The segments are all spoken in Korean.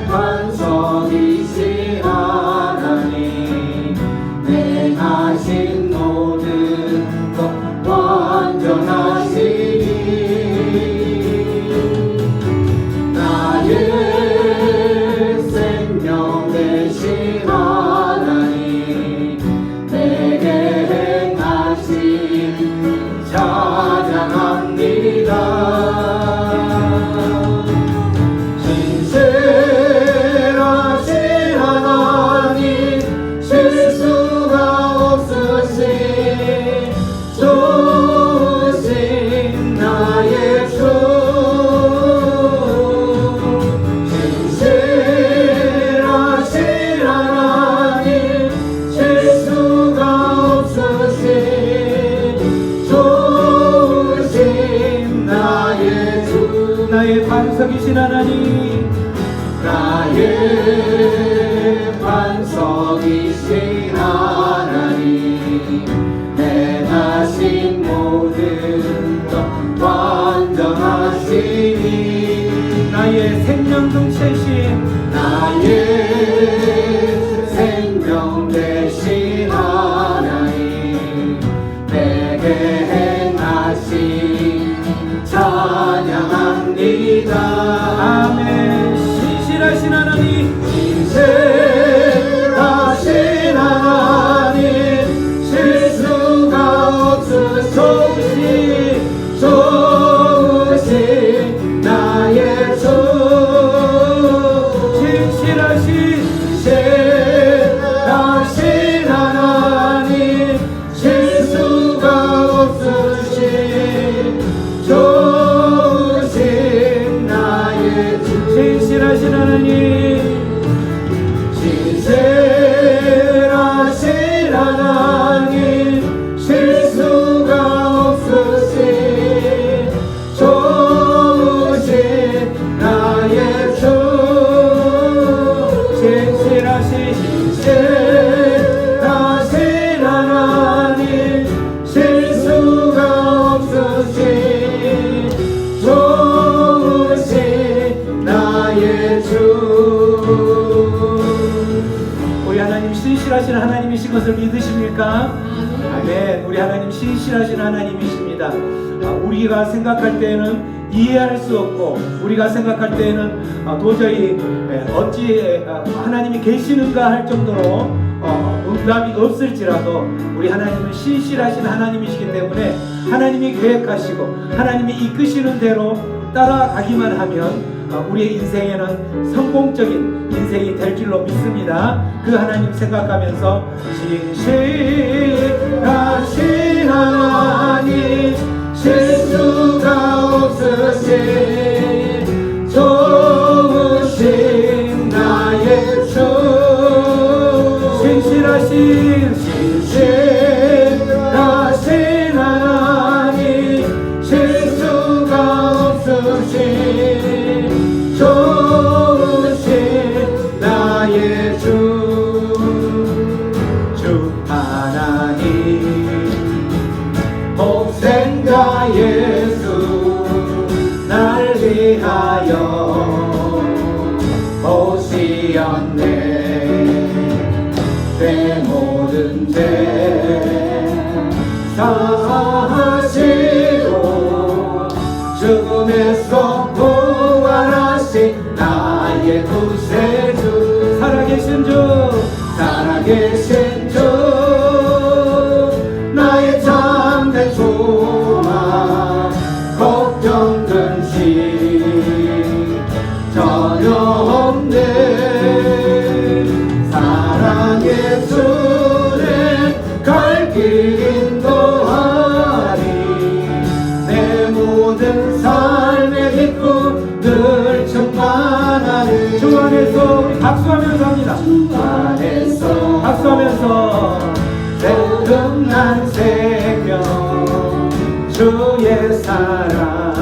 반석이신 하나님 행하신 모든 것 완전하시니 나의 생명 되신 하나님 내게 행하신 찬양합니다. 신실하신 하나님 실수가 없으신 좋으신 나의 주 신실하신 하나님 실수가 없으신 좋으신 나의 주 나의 반석이신 하나님 나의 반석이신 하나님 행하신 모든 것 완전하시니 나의 생명동체신 나의 생명 되신 하나님 내게 행하신 찬양합니다. 아멘. 신실하신 하나님 신실하신 하나님 실수가 없으신 좋으신 나의 주 신실하신 하나님 실수가 없으신 좋으신 나의 주 신실하신 하나님 신실하신 하나님 실수가 없으신 좋으신 나의 주 신실하신 하나님 실수가 없으신 좋으신 나의 주 우리 하나님 신실하신 하나님이신 것을 믿으십니까? 아멘. 우리 하나님 신실하신 하나님이십니다. 우리가 생각할 때에는 이해할 수 없고 우리가 생각할 때에는 도저히 어찌 하나님이 계시는가 할 정도로 응답이 없을지라도 우리 하나님은 신실하신 하나님이시기 때문에 하나님이 계획하시고 하나님이 이끄시는 대로 따라가기만 하면 우리의 인생에는 성공적인 인생이 될 줄로 믿습니다. 그 하나님 생각하면서 신실하신 하나님 실수가 없으신 좋으신 나의 주 신실하신 하나님 실수가 없으신 좋으신 나의 주 하나님 복생자 예수 날 위하여 오시었네 내 모든 죄 사하시고 죽음에서 부활하신 나의 구세주 살아계신 주 살아계신 주 나의 참된 소망 걱정 근심 전혀 없네 사랑의 주는 갈 길 인도하리 내 모든 삶의 기쁨 늘 충만하리 주 안에서 우리 박수하면서 합니다. 주 안에서 박수하면서 거듭난 생명 주의 사랑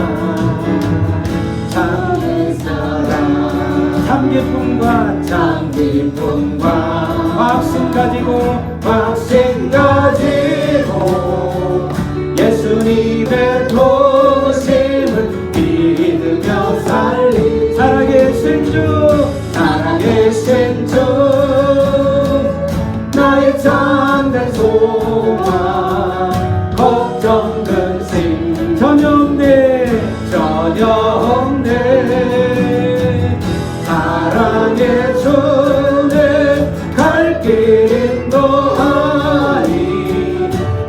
참의 사랑 참 기쁨과 참 기쁨과 확신 가지고 확신 가지고 예수님의 도심을 믿으며 살리 살아계신 참된 소망 걱정 근심 전혀 없네 전혀 없네 사랑의 주는 갈 길 인도하니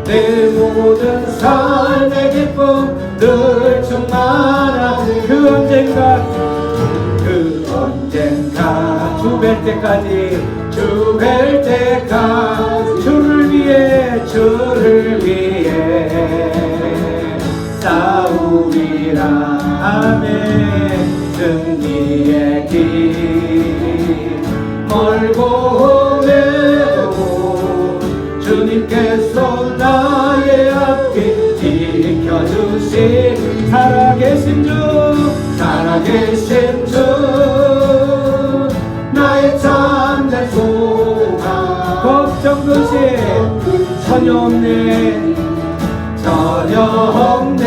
내 모든 삶의 기쁨 늘 충만하니 그 언젠가 주 뵐 때까지 주 뵐 때까지 주를 위해 싸우리라 아멘 승리의 길 멀고 매고 주님께서 나의 앞길 지켜주시 살아계신 주 살아계신 주 나의 참된 소망 걱정 근심 전혀 없네 전혀 없네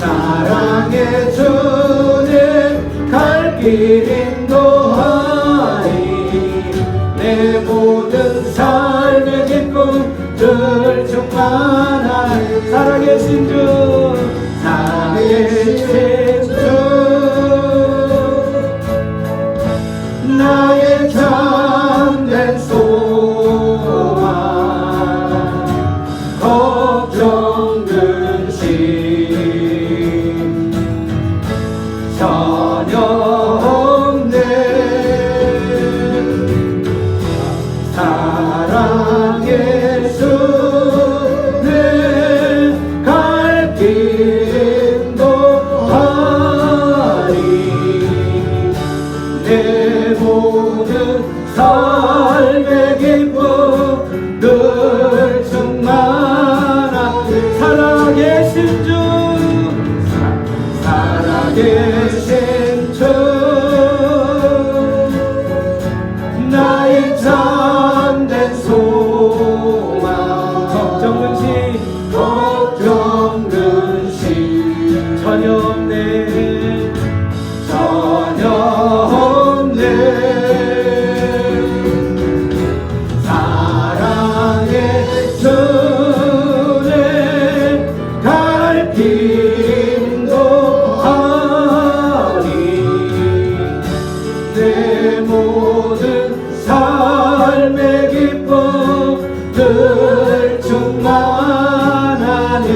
사랑의 주는 갈 길 인도하니 내 모든 삶의 기쁨 늘 충만하니 살아계신 주 살아계신 주 나의 참된 소망 걱정 근심 전혀 없네 사랑의 주는 갈 길 인도하니 내 모든 삶의 기쁨 늘 충만하니 살아계신 주 살아계신 주 나의 참된 소망 걱정 근심 걱정 근심 전혀 없네 전혀 없네 사랑의 주는 갈 길 인도하니 내 모든 삶의 기쁨 늘 충만하니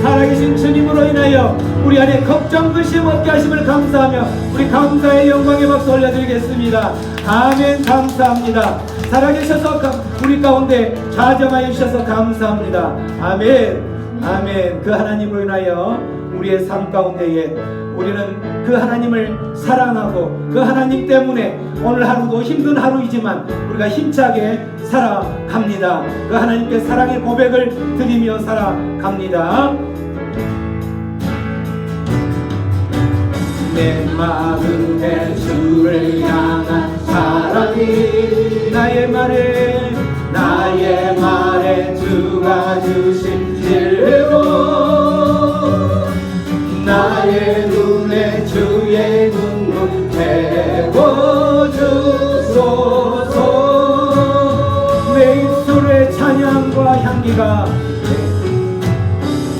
살아계신 주님으로 인하여 우리 안에 걱정 근심 없게 하심을 감사하며 우리 감사의 영광의 박수 올려드리겠습니다. 아멘. 감사합니다. 살아계셔서 우리 가운데 좌정하여 주셔서 감사합니다. 아멘. 아멘. 그 하나님으로 인하여 우리의 삶 가운데에 우리는 그 하나님을 사랑하고 그 하나님 때문에 오늘 하루도 힘든 하루이지만 우리가 힘차게 살아갑니다. 그 하나님께 사랑의 고백을 드리며 살아갑니다. 내 마음에 주를 향한 사랑이 나의 말에 주가 주신 진리로 나의 눈에 주의 눈물 채워주소서 내 입술의 찬양과 향기가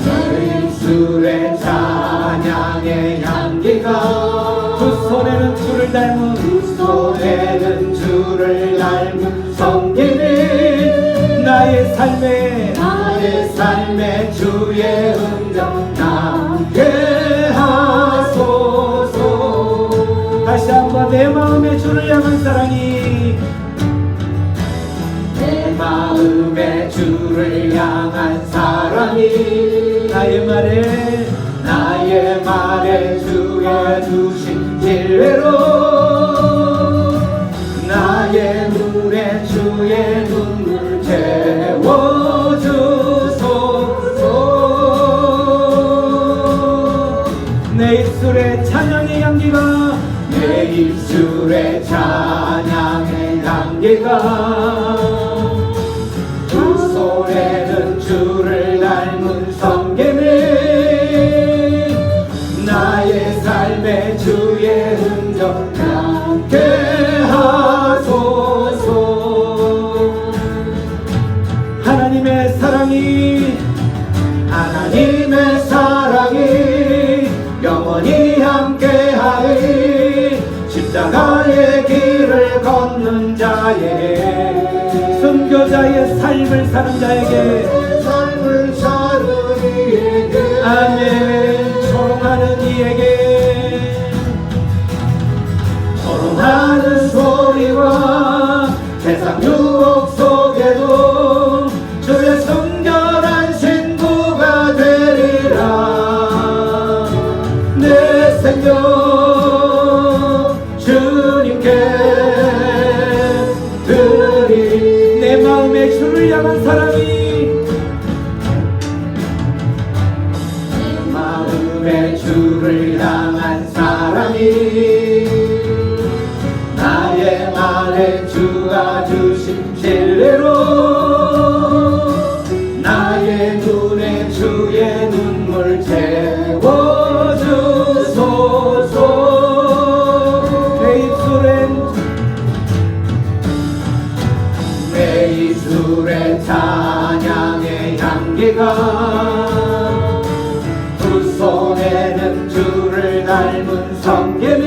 내 입술의 찬양의 향기가 두 손에는 주를 닮은 손에는 주를 닮은 성김이 나의 삶에 주의 음정 남게 하소서 다시 한번 내 마음에 주를 향한 사랑이 내 마음에 주를 향한 사랑이 나의 말에 주가 주신 진리로 나의 눈에 주의 눈물 채워주소서 내 입술의 찬양의 향기가 내 입술의 찬양의 향기가 두 손에는 주를 닮은 성김이 나의 삶에 주의 흔적 남게 하소서 순교자의 삶을 사는 자에게 삶을 사는 이에게 아멘. 초롱하는 이에게 초롱하는 소리와 세상 유혹 속에도 주의 성결한 신부가 되리라. 내 생명 주님께 드리. 내 마음에 주를 향한 사랑이 마음에 주를 향한 사랑이 나의 말에 주가 주신 진리로 나의 눈에 주의 눈물 채워주소서. 내 입술엔 내 입술에 찬양의 향기가 두 손에는 주를 닮은 성김이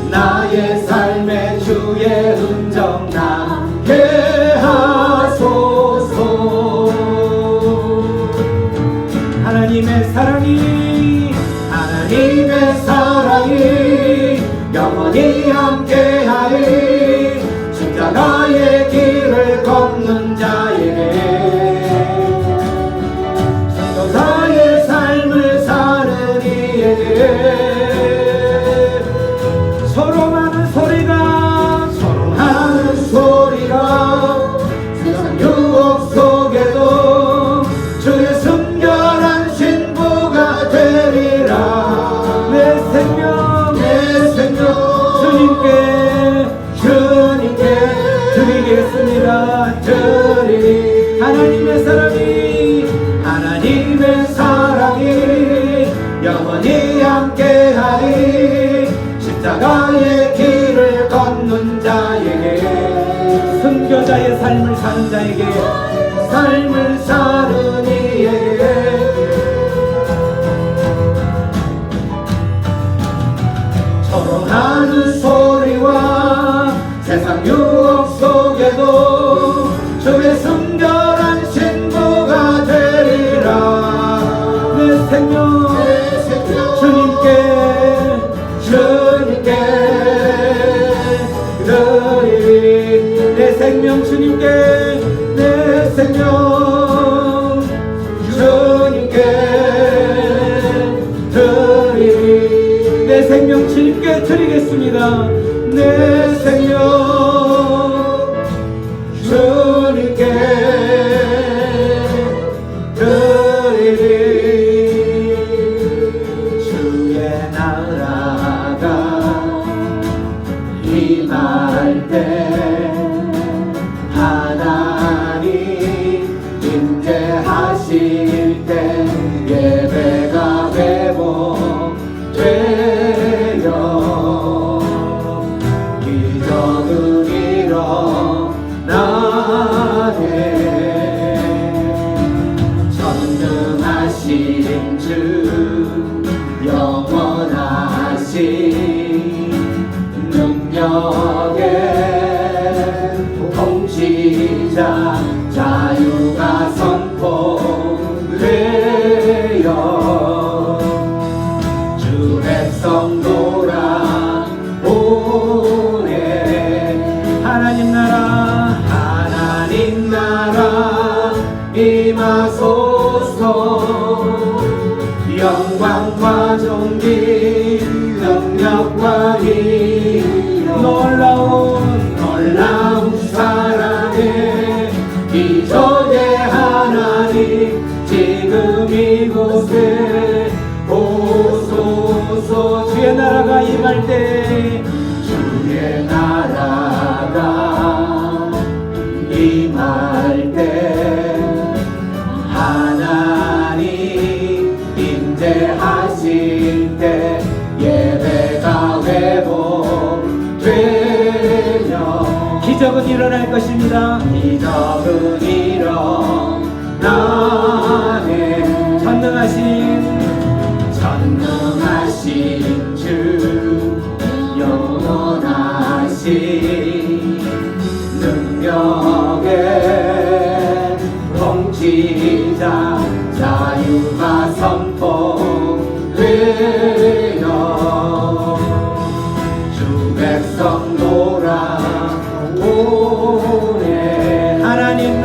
나의 삶에 주의 흔적 남게 하소서. 하나님의 사랑이 영원히 함께하리. 십자가의 길을 걷는 자에게 성도자의 삶을 사는 이에게 소롱하는 소리가 세상 유혹 속에도 주의 순결한 신부가 되리라. 내 생명 주님께 드리겠습니다. 하나님의 사랑이 영원히 함께하리. 십자가의 길을 걷는 자에게 순교자의 삶을 사는 자에게 삶을 사는 이에게 초롱하는 소리와 세상 유혹 속에도 주의 순결한 신부가 되리라. 내 생명 주님께 드리리. 내 생명 주님께 드리리. 내 생명 주님께 드리겠습니다. 내 생명 주님께 드리리. 주의 나라가 임할 때 하나님 임재하실 때 예배가 회복되어 기적은 일어나네. 전능하신 주 영원하신 능력의 통치자 자유가 선포되어 주 백성 돌아오네. 하나님 나라 임하소서. 영광과 존귀 능력과 힘 놀라운 사랑의 기적의 하나님 지금 이곳에 오소서. 주의 나라가 임할 때 주의 나라가 임할 때 하나님 임재하실 때 예배가 회복되며 기적은 일어날 것입니다. 기적은 일어나네. 전능하신 주 영원하신 새벽에 통치자 자유가 선포되어 주 백성 돌아오네. 하나님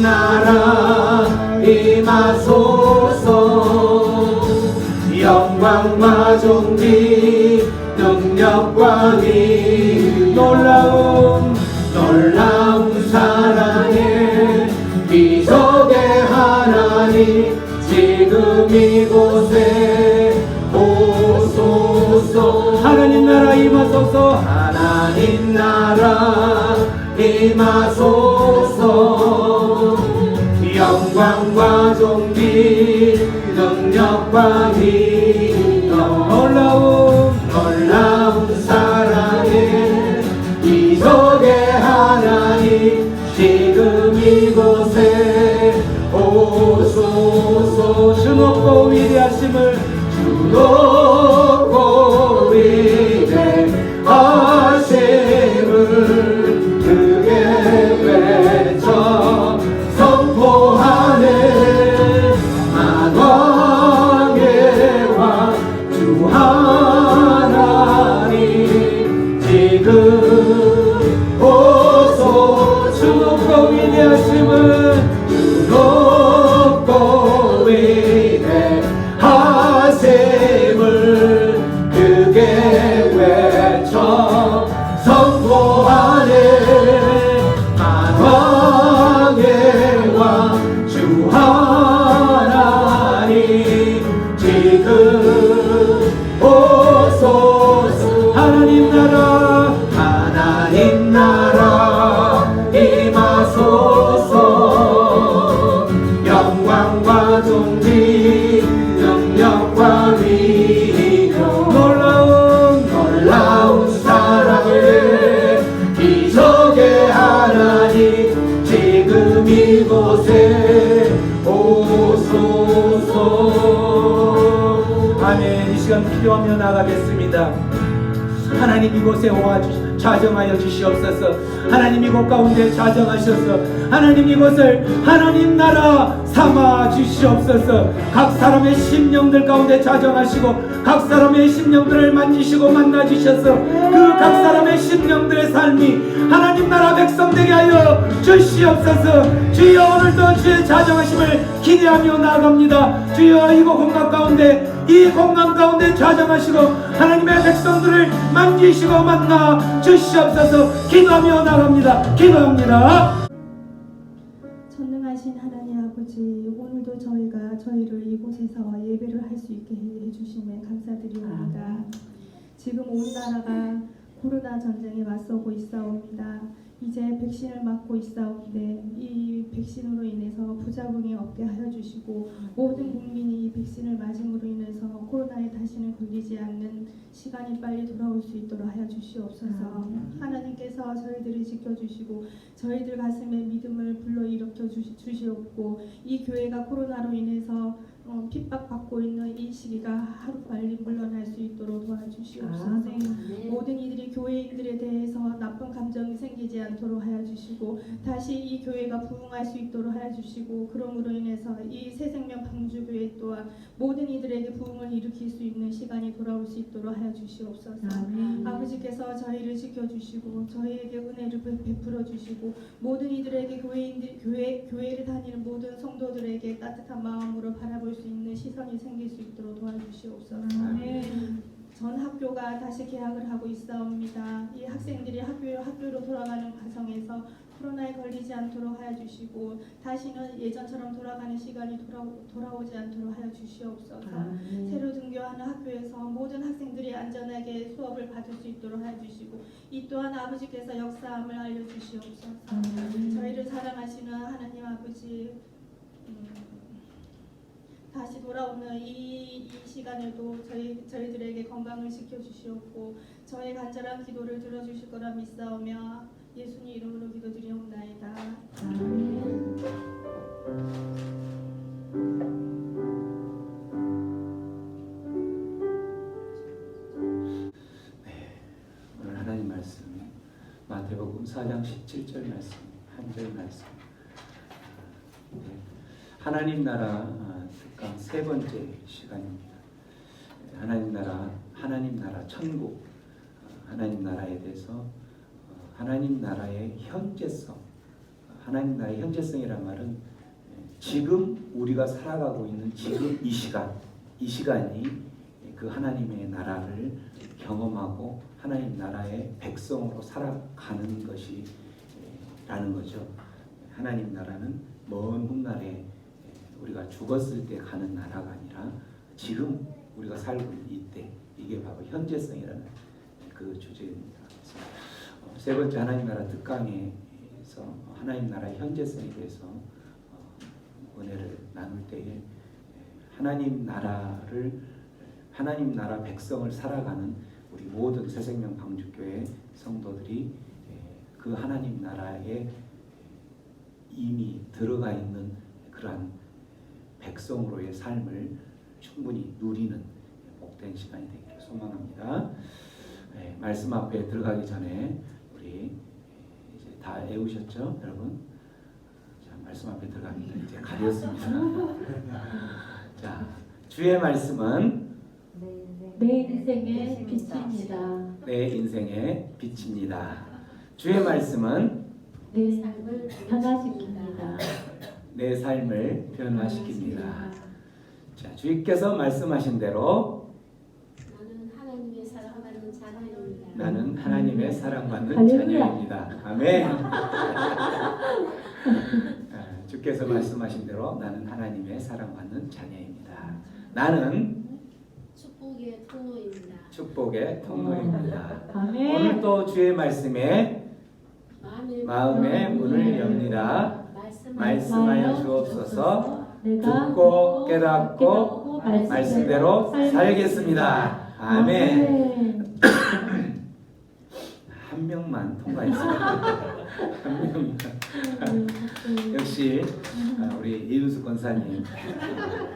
나라 임하소서. 영광과 존귀 능력과 위 놀라운 사랑의 기적의 하나님 지금 이곳에 오소서. 하나님 나라 임하소서. 하나님 나라 임하소서. 영광과 존귀 능력과 위엄 놀라운 사랑의 기적의 하나님 지금 이곳에 오소서. 주 높고 위대하심을 주 높고 위대하심을 크게 외쳐 선포하네. 만왕의 왕 주 하나님 지금 오소. 주 높고 위대하심을 주 높고 위대하심을 크게 외쳐 선포하네. 만왕의 왕 주 하나님 지금 오소서. 하나님 나라 임하소서. 영광과 존귀 능력과 위엄 놀라운 사랑의 기적의 하나님 지금 이곳에 오소서. 아멘. 이 시간 기도하며 나가겠습니다. 하나님 이곳에 좌정하여 주시옵소서. 하나님 이곳 가운데 좌정하셔서 하나님 이곳을 하나님 나라 삼아 주시옵소서. 각 사람의 심령들 가운데 좌정하시고 각 사람의 심령들을 만지시고 만나 주셔서 그 각 사람의 심령들의 삶이 하나님 나라 백성 되게 하여 주시옵소서. 주여 오늘도 주의 좌정하심을 기대하며 나아갑니다. 주여 이곳 공간 가운데 이 공간 가운데 좌정하시고 하나님의 백성들을 만지시고 만나 주시옵소서. 기도하며 나갑니다. 기도합니다. 전능하신 하나님 아버지, 오늘도 저희를 이곳에서 예배를 할 수 있게 해주심에 감사드리옵니다. 지금 온 나라가 코로나 전쟁에 맞서고 있사옵니다. 이제 백신을 맞고 있사온데 이 백신으로 인해서 부작용이 없게 하여 주시고 모든 국민이 이 백신을 맞음으로 인해서 코로나에 다시는 걸리지 않는 시간이 빨리 돌아올 수 있도록 하여 주시옵소서. 하나님께서 저희들을 지켜주시고 저희들 가슴에 믿음을 불러일으켜 주시옵고 이 교회가 코로나로 인해서 핍박받고 있는 이 시기가 하루빨리 물러날 수 있도록 도와주시옵소서. 모든 이들이 교회인들에 대해서 나쁜 감정이 생기지 않도록 하여 주시고 다시 이 교회가 부흥할 수 있도록 하여 주시고 그러므로 인해서 이 새생명 방주교회 또한 모든 이들에게 부흥을 일으킬 수 있는 시간이 돌아올 수 있도록 하여 주시옵소서. 아버지께서 저희를 지켜주시고 저희에게 은혜를 베풀어 주시고 모든 이들에게 교회를 다니는 모든 성도들에게 따뜻한 마음으로 바라볼 수 있는 시선이 생길 수 있도록 도와주시옵소서. 전 학교가 다시 개학을 하고 있사옵니다. 이 학생들이 학교로 돌아가는 과정에서 코로나에 걸리지 않도록 하여 주시고 다시는 예전처럼 돌아가는 시간이 돌아오지 않도록 하여 주시옵소서. 새로 등교하는 학교에서 모든 학생들이 안전하게 수업을 받을 수 있도록 하여 주시고 이 또한 아버지께서 역사함을 알려주시옵소서. 저희를 사랑하시는 하나님 아버지, 다시 돌아오는 이 시간에도 저희들에게 건강을 지켜주시옵고 저의 간절한 기도를 들어주실 거라 믿사오며 예수님 이름으로 기도드리옵나이다. 아멘. 오늘 하나님 말씀 마태복음 4장 17절 말씀, 한 절 말씀. 네. 하나님 나라 특강 세 번째 시간입니다. 하나님 나라 천국, 하나님 나라에 대해서 하나님 나라의 현재성, 하나님 나라의 현재성이란 말은 지금 우리가 살아가고 있는 지금 이 시간이 그 하나님의 나라를 경험하고 하나님 나라의 백성으로 살아가는 것이 라는 거죠. 하나님 나라는 먼 훗날에 우리가 죽었을 때 가는 나라가 아니라 지금 우리가 살고 있는 이때, 이게 바로 현재성이라는 그 주제입니다. 그래서 세 번째 하나님 나라 특강에서 하나님 나라의 현재성에 대해서 은혜를 나눌 때에 하나님 나라 백성을 살아가는 우리 모든 새생명 방주교회 성도들이 그 하나님 나라에 이미 들어가 있는 그러한 백성으로의 삶을 충분히 누리는 복된 시간이 되기를 소망합니다. 말씀 앞에 들어가기 전에 우리 이제 다 외우셨죠, 여러분? 자, 말씀 앞에 들어갑니다. 이제 가렸습니다. 자, 주의 말씀은 내 인생의 빛입니다. 내 인생의 빛입니다. 주의 말씀은 내 삶을 변화시킵니다. 내 삶을 변화시킵니다. 자, 주께서 말씀하신 대로 나는 하나님의 사랑받는 자녀입니다. 나는 하나님의 사랑받는 할렐루야. 자녀입니다. 아멘. 주께서 말씀하신 대로 나는 하나님의 사랑받는 자녀입니다. 나는 축복의 통로입니다. 축복의 통로입니다. 아멘. 오늘 또 주의 말씀에 마음의 문을 엽니다. 말씀하여 주옵소서. 듣고 깨닫고 말씀대로 살겠습니다. 아멘. 한 명만 통과했습니다. 한 명만. 역시 우리 이윤수 권사님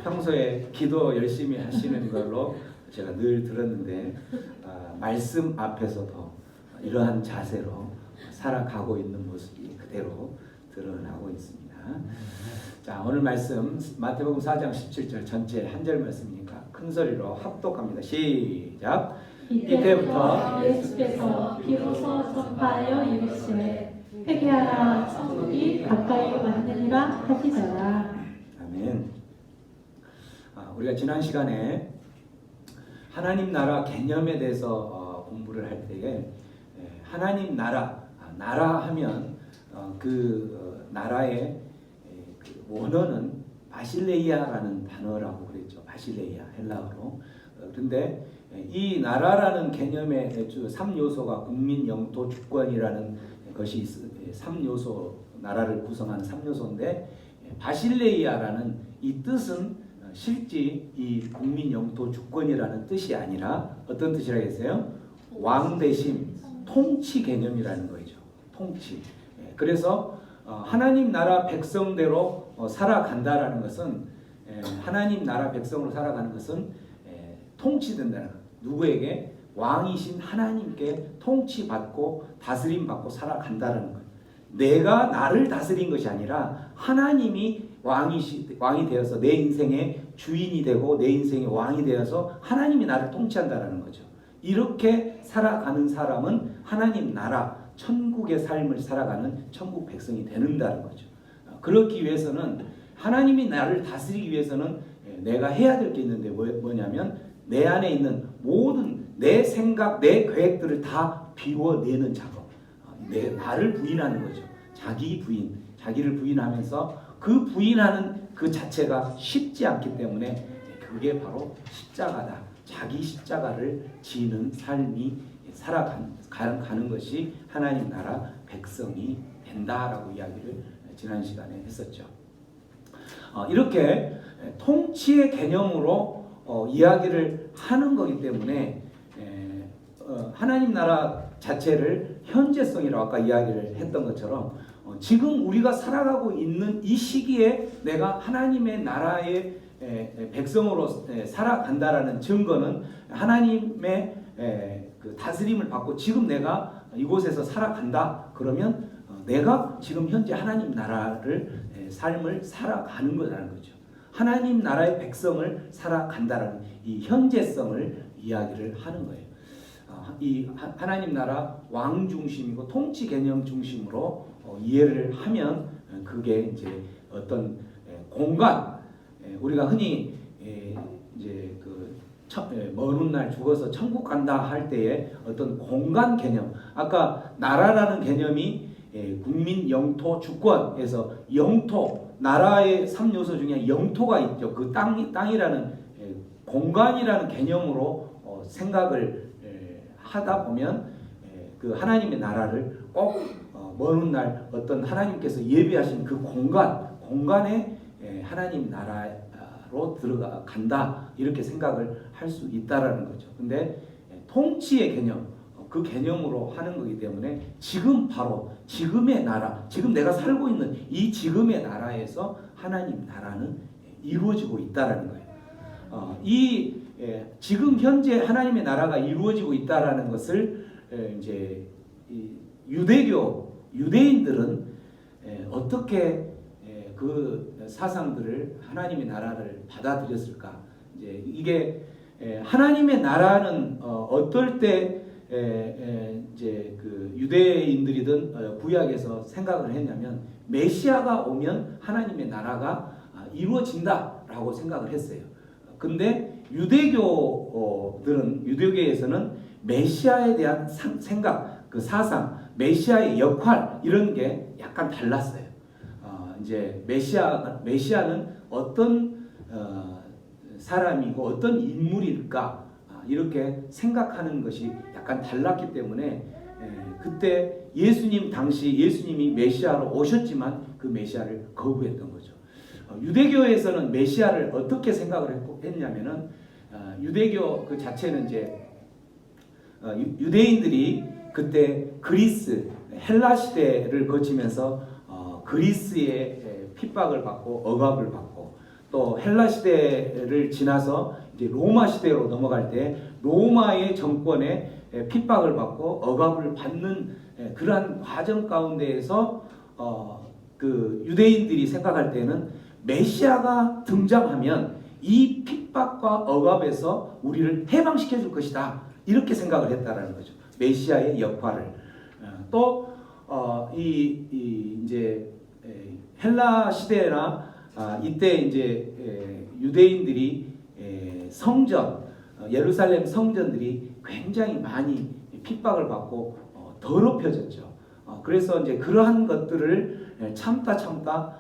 평소에 기도 열심히 하시는 걸로 제가 늘 들었는데 말씀 앞에서도 이러한 자세로 살아가고 있는 모습이 그대로 드러나고 있습니다. 자, 오늘 말씀 마태복음 4장 17절 전체 한 절 말씀이니까 큰 소리로 합독합니다. 시작. 이때부터 예수께서 비로소 전파하여 이르시되 회개하라 천국이 가까이 왔느니라 하시더라. 아멘. 우리가 지난 시간에 하나님 나라 개념에 대해서 공부를 할 때에 하나님 나라 하면 그 나라의 그 원어는 바실레이아라는 단어라고 그랬죠. 바실레이아 헬라어로. 그런데 이 나라라는 개념의 3요소가 국민, 영토, 주권이라는 것이 3요소, 나라를 구성하는 3요소인데 바실레이아라는 이 뜻은 실제 이 국민, 영토, 주권이라는 뜻이 아니라 어떤 뜻이라고 했어요? 왕대심, 통치 개념이라는 거죠. 통치. 그래서 하나님 나라 백성대로 살아간다라는 것은 하나님 나라 백성으로 살아가는 것은 통치된다는 것. 누구에게? 왕이신 하나님께 통치받고 다스림받고 살아간다는 것. 내가 나를 다스린 것이 아니라 하나님이 왕이 되어서 내 인생의 주인이 되고 내 인생의 왕이 되어서 하나님이 나를 통치한다는 거죠. 이렇게 살아가는 사람은 하나님 나라 천국의 삶을 살아가는 천국 백성이 되는다는 거죠. 그렇기 위해서는 하나님이 나를 다스리기 위해서는 내가 해야 될 게 있는데 뭐냐면 내 안에 있는 모든 내 생각, 내 계획들을 다 비워내는 작업. 나를 부인하는 거죠. 자기를 부인하면서 그 부인하는 그 자체가 쉽지 않기 때문에 그게 바로 십자가다. 자기 십자가를 지는 삶이 살아가는 것이 하나님 나라 백성이 된다라고 이야기를 지난 시간에 했었죠. 이렇게 통치의 개념으로 이야기를 하는 거기 때문에 하나님 나라 자체를 현재성이라고 아까 이야기를 했던 것처럼 지금 우리가 살아가고 있는 이 시기에 내가 하나님의 나라의 백성으로 살아간다라는 증거는 하나님의 그 다스림을 받고 지금 내가 이곳에서 살아간다. 그러면 내가 지금 현재 하나님 나라를 삶을 살아가는 거라는 거죠. 하나님 나라의 백성을 살아간다라는 이 현재성을 이야기를 하는 거예요. 이 하나님 나라 왕 중심이고 통치 개념 중심으로 이해를 하면 그게 이제 어떤 공간, 우리가 흔히 이제 먼 훗날 죽어서 천국 간다 할 때의 어떤 공간 개념, 아까 나라라는 개념이 국민, 영토, 주권에서 영토, 나라의 3요소 중에 영토가 있죠. 그 땅이라는 공간이라는 개념으로 생각을 하다 보면 그 하나님의 나라를 꼭 먼 훗날 어떤 하나님께서 예비하신 그 공간에 하나님 나라로 들어간다 이렇게 생각을 할 수 있다라는 거죠. 근데 통치의 개념, 그 개념으로 하는 거기 때문에 지금 바로 지금의 나라, 지금 내가 살고 있는 이 지금의 나라에서 하나님 나라는 이루어지고 있다라는 거예요. 지금 현재 하나님의 나라가 이루어지고 있다라는 것을 이제 유대인들은 어떻게 그 사상들을 하나님의 나라를 받아들였을까? 이제 이게 하나님의 나라는 어떨 때 이제 그 유대인들이든 구약에서 생각을 했냐면 메시아가 오면 하나님의 나라가 이루어진다라고 생각을 했어요. 근데 유대교에서는 메시아에 대한 생각, 그 사상, 메시아의 역할 이런 게 약간 달랐어요. 이제 메시아는 어떤 사람이고 어떤 인물일까 이렇게 생각하는 것이 약간 달랐기 때문에 그때 예수님이 메시아로 오셨지만 그 메시아를 거부했던 거죠. 유대교에서는 메시아를 어떻게 생각을 했냐면은 유대교 그 자체는 이제 유대인들이 그때 그리스 헬라 시대를 거치면서 그리스의 핍박을 받고 억압을 받고 또 헬라 시대를 지나서 이제 로마 시대로 넘어갈 때 로마의 정권에 핍박을 받고 억압을 받는 그러한 과정 가운데에서 그 유대인들이 생각할 때는 메시아가 등장하면 이 핍박과 억압에서 우리를 해방시켜 줄 것이다 이렇게 생각을 했다라는 거죠. 메시아의 역할을 또 이제 헬라 시대나 이때 이제 유대인들이 성전 예루살렘 성전들이 굉장히 많이 핍박을 받고 더럽혀졌죠. 그래서 이제 그러한 것들을 참다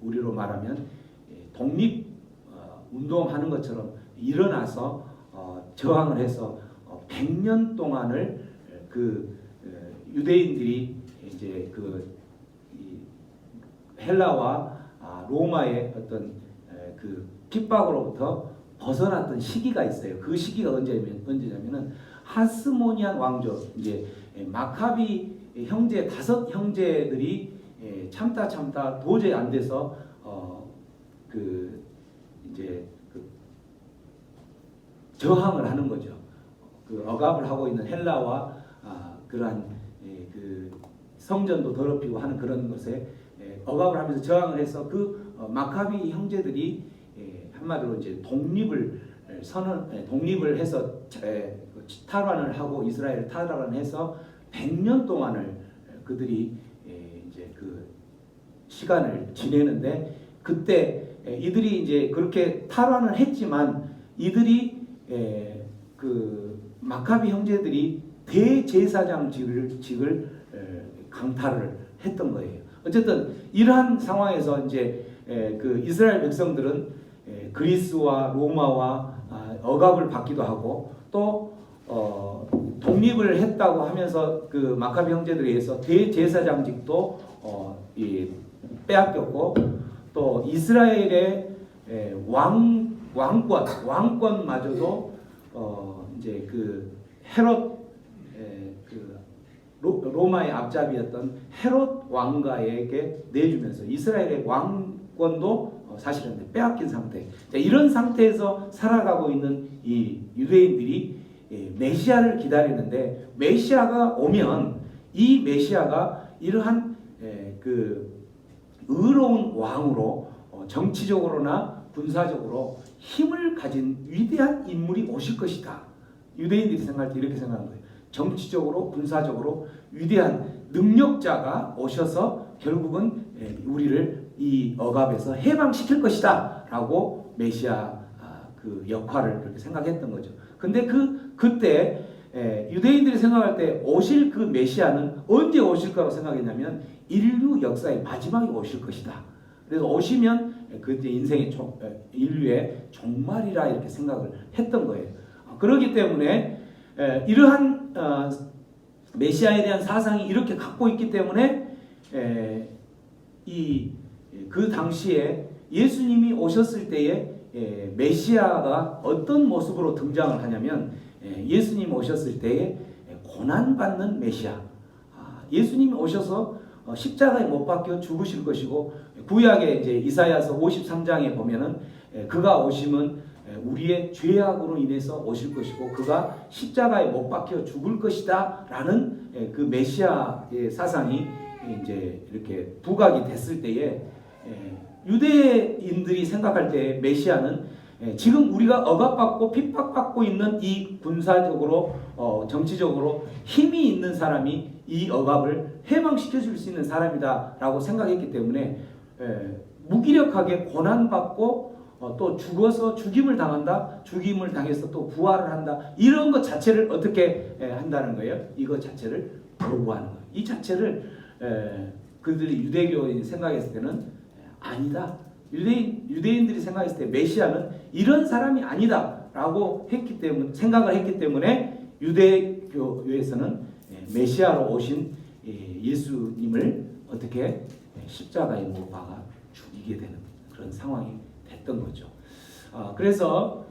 우리로 말하면 독립 운동하는 것처럼 일어나서 저항을 해서 100년 동안을 유대인들이 이제 헬라와 로마의 어떤 그 핍박으로부터 벗어났던 시기가 있어요. 그 시기가 언제냐면은 하스모니안 왕조, 이제 마카비 형제 5 형제들이 참다 도저히 안 돼서 저항을 하는 거죠. 그 억압을 하고 있는 헬라와 그러한 그 성전도 더럽히고 하는 그런 것에 억압을 하면서 저항을 해서 그 마카비 형제들이 한마디로 이제 독립을 해서 탈환을 하고 이스라엘을 탈환을 해서 100년 동안을 그들이 이제 그 시간을 지내는데 그때 이들이 이제 그렇게 탈환을 했지만 이들이 그 마카비 형제들이 대제사장직을 강탈을 했던 거예요. 어쨌든 이러한 상황에서 이제 그 이스라엘 백성들은 그리스와 로마와 억압을 받기도 하고 또 독립을 했다고 하면서 그 마카비 형제들에 의해서 대제사장직도 빼앗겼고 또 이스라엘의 왕권마저도 이제 그 헤롯 로마의 앞잡이였던 헤롯 왕가에게 내주면서 이스라엘의 왕권도 사실은 빼앗긴 상태. 자, 이런 상태에서 살아가고 있는 이 유대인들이 메시아를 기다리는데 메시아가 오면 이 메시아가 이러한 그 의로운 왕으로 정치적으로나 군사적으로 힘을 가진 위대한 인물이 오실 것이다. 유대인들이 생각할 때 이렇게 생각하는 거예요. 정치적으로 군사적으로 위대한 능력자가 오셔서 결국은 우리를 이 억압에서 해방시킬 것이다 라고 메시아 그 역할을 그렇게 생각했던 거죠. 근데 그때 유대인들이 생각할 때 오실 그 메시아는 언제 오실 거라고 생각했냐면 인류 역사의 마지막에 오실 것이다. 그래서 오시면 그때 인생의 인류의 종말이라 이렇게 생각을 했던 거예요. 그렇기 때문에 이러한 메시아에 대한 사상이 이렇게 갖고 있기 때문에 그 당시에 예수님이 오셨을 때에 메시아가 어떤 모습으로 등장을 하냐면 예수님 오셨을 때에 고난받는 메시아. 예수님이 오셔서 십자가에 못 박혀 죽으실 것이고 구약에 이제 이사야서 53장에 보면은 그가 오심은 우리의 죄악으로 인해서 오실 것이고 그가 십자가에 못 박혀 죽을 것이다라는 그 메시아의 사상이 이제 이렇게 부각이 됐을 때에 유대인들이 생각할 때 메시아는 지금 우리가 억압받고 핍박받고 있는 이 군사적으로 정치적으로 힘이 있는 사람이 이 억압을 해방시켜 줄 수 있는 사람이다라고 생각했기 때문에 무기력하게 고난받고 또 죽어서 죽임을 당한다. 죽임을 당해서 또 부활을 한다. 이런 것 자체를 어떻게 한다는 거예요? 이것 자체를 거부하는 거예요. 이 자체를 그들이 유대교인이 생각했을 때는 아니다. 유대인들이 생각했을 때 메시아는 이런 사람이 아니다라고 생각을 했기 때문에 유대교에서는 메시아로 오신 예수님을 어떻게 십자가에 못 박아 죽이게 되는 그런 상황이 됐던 거죠. 그래서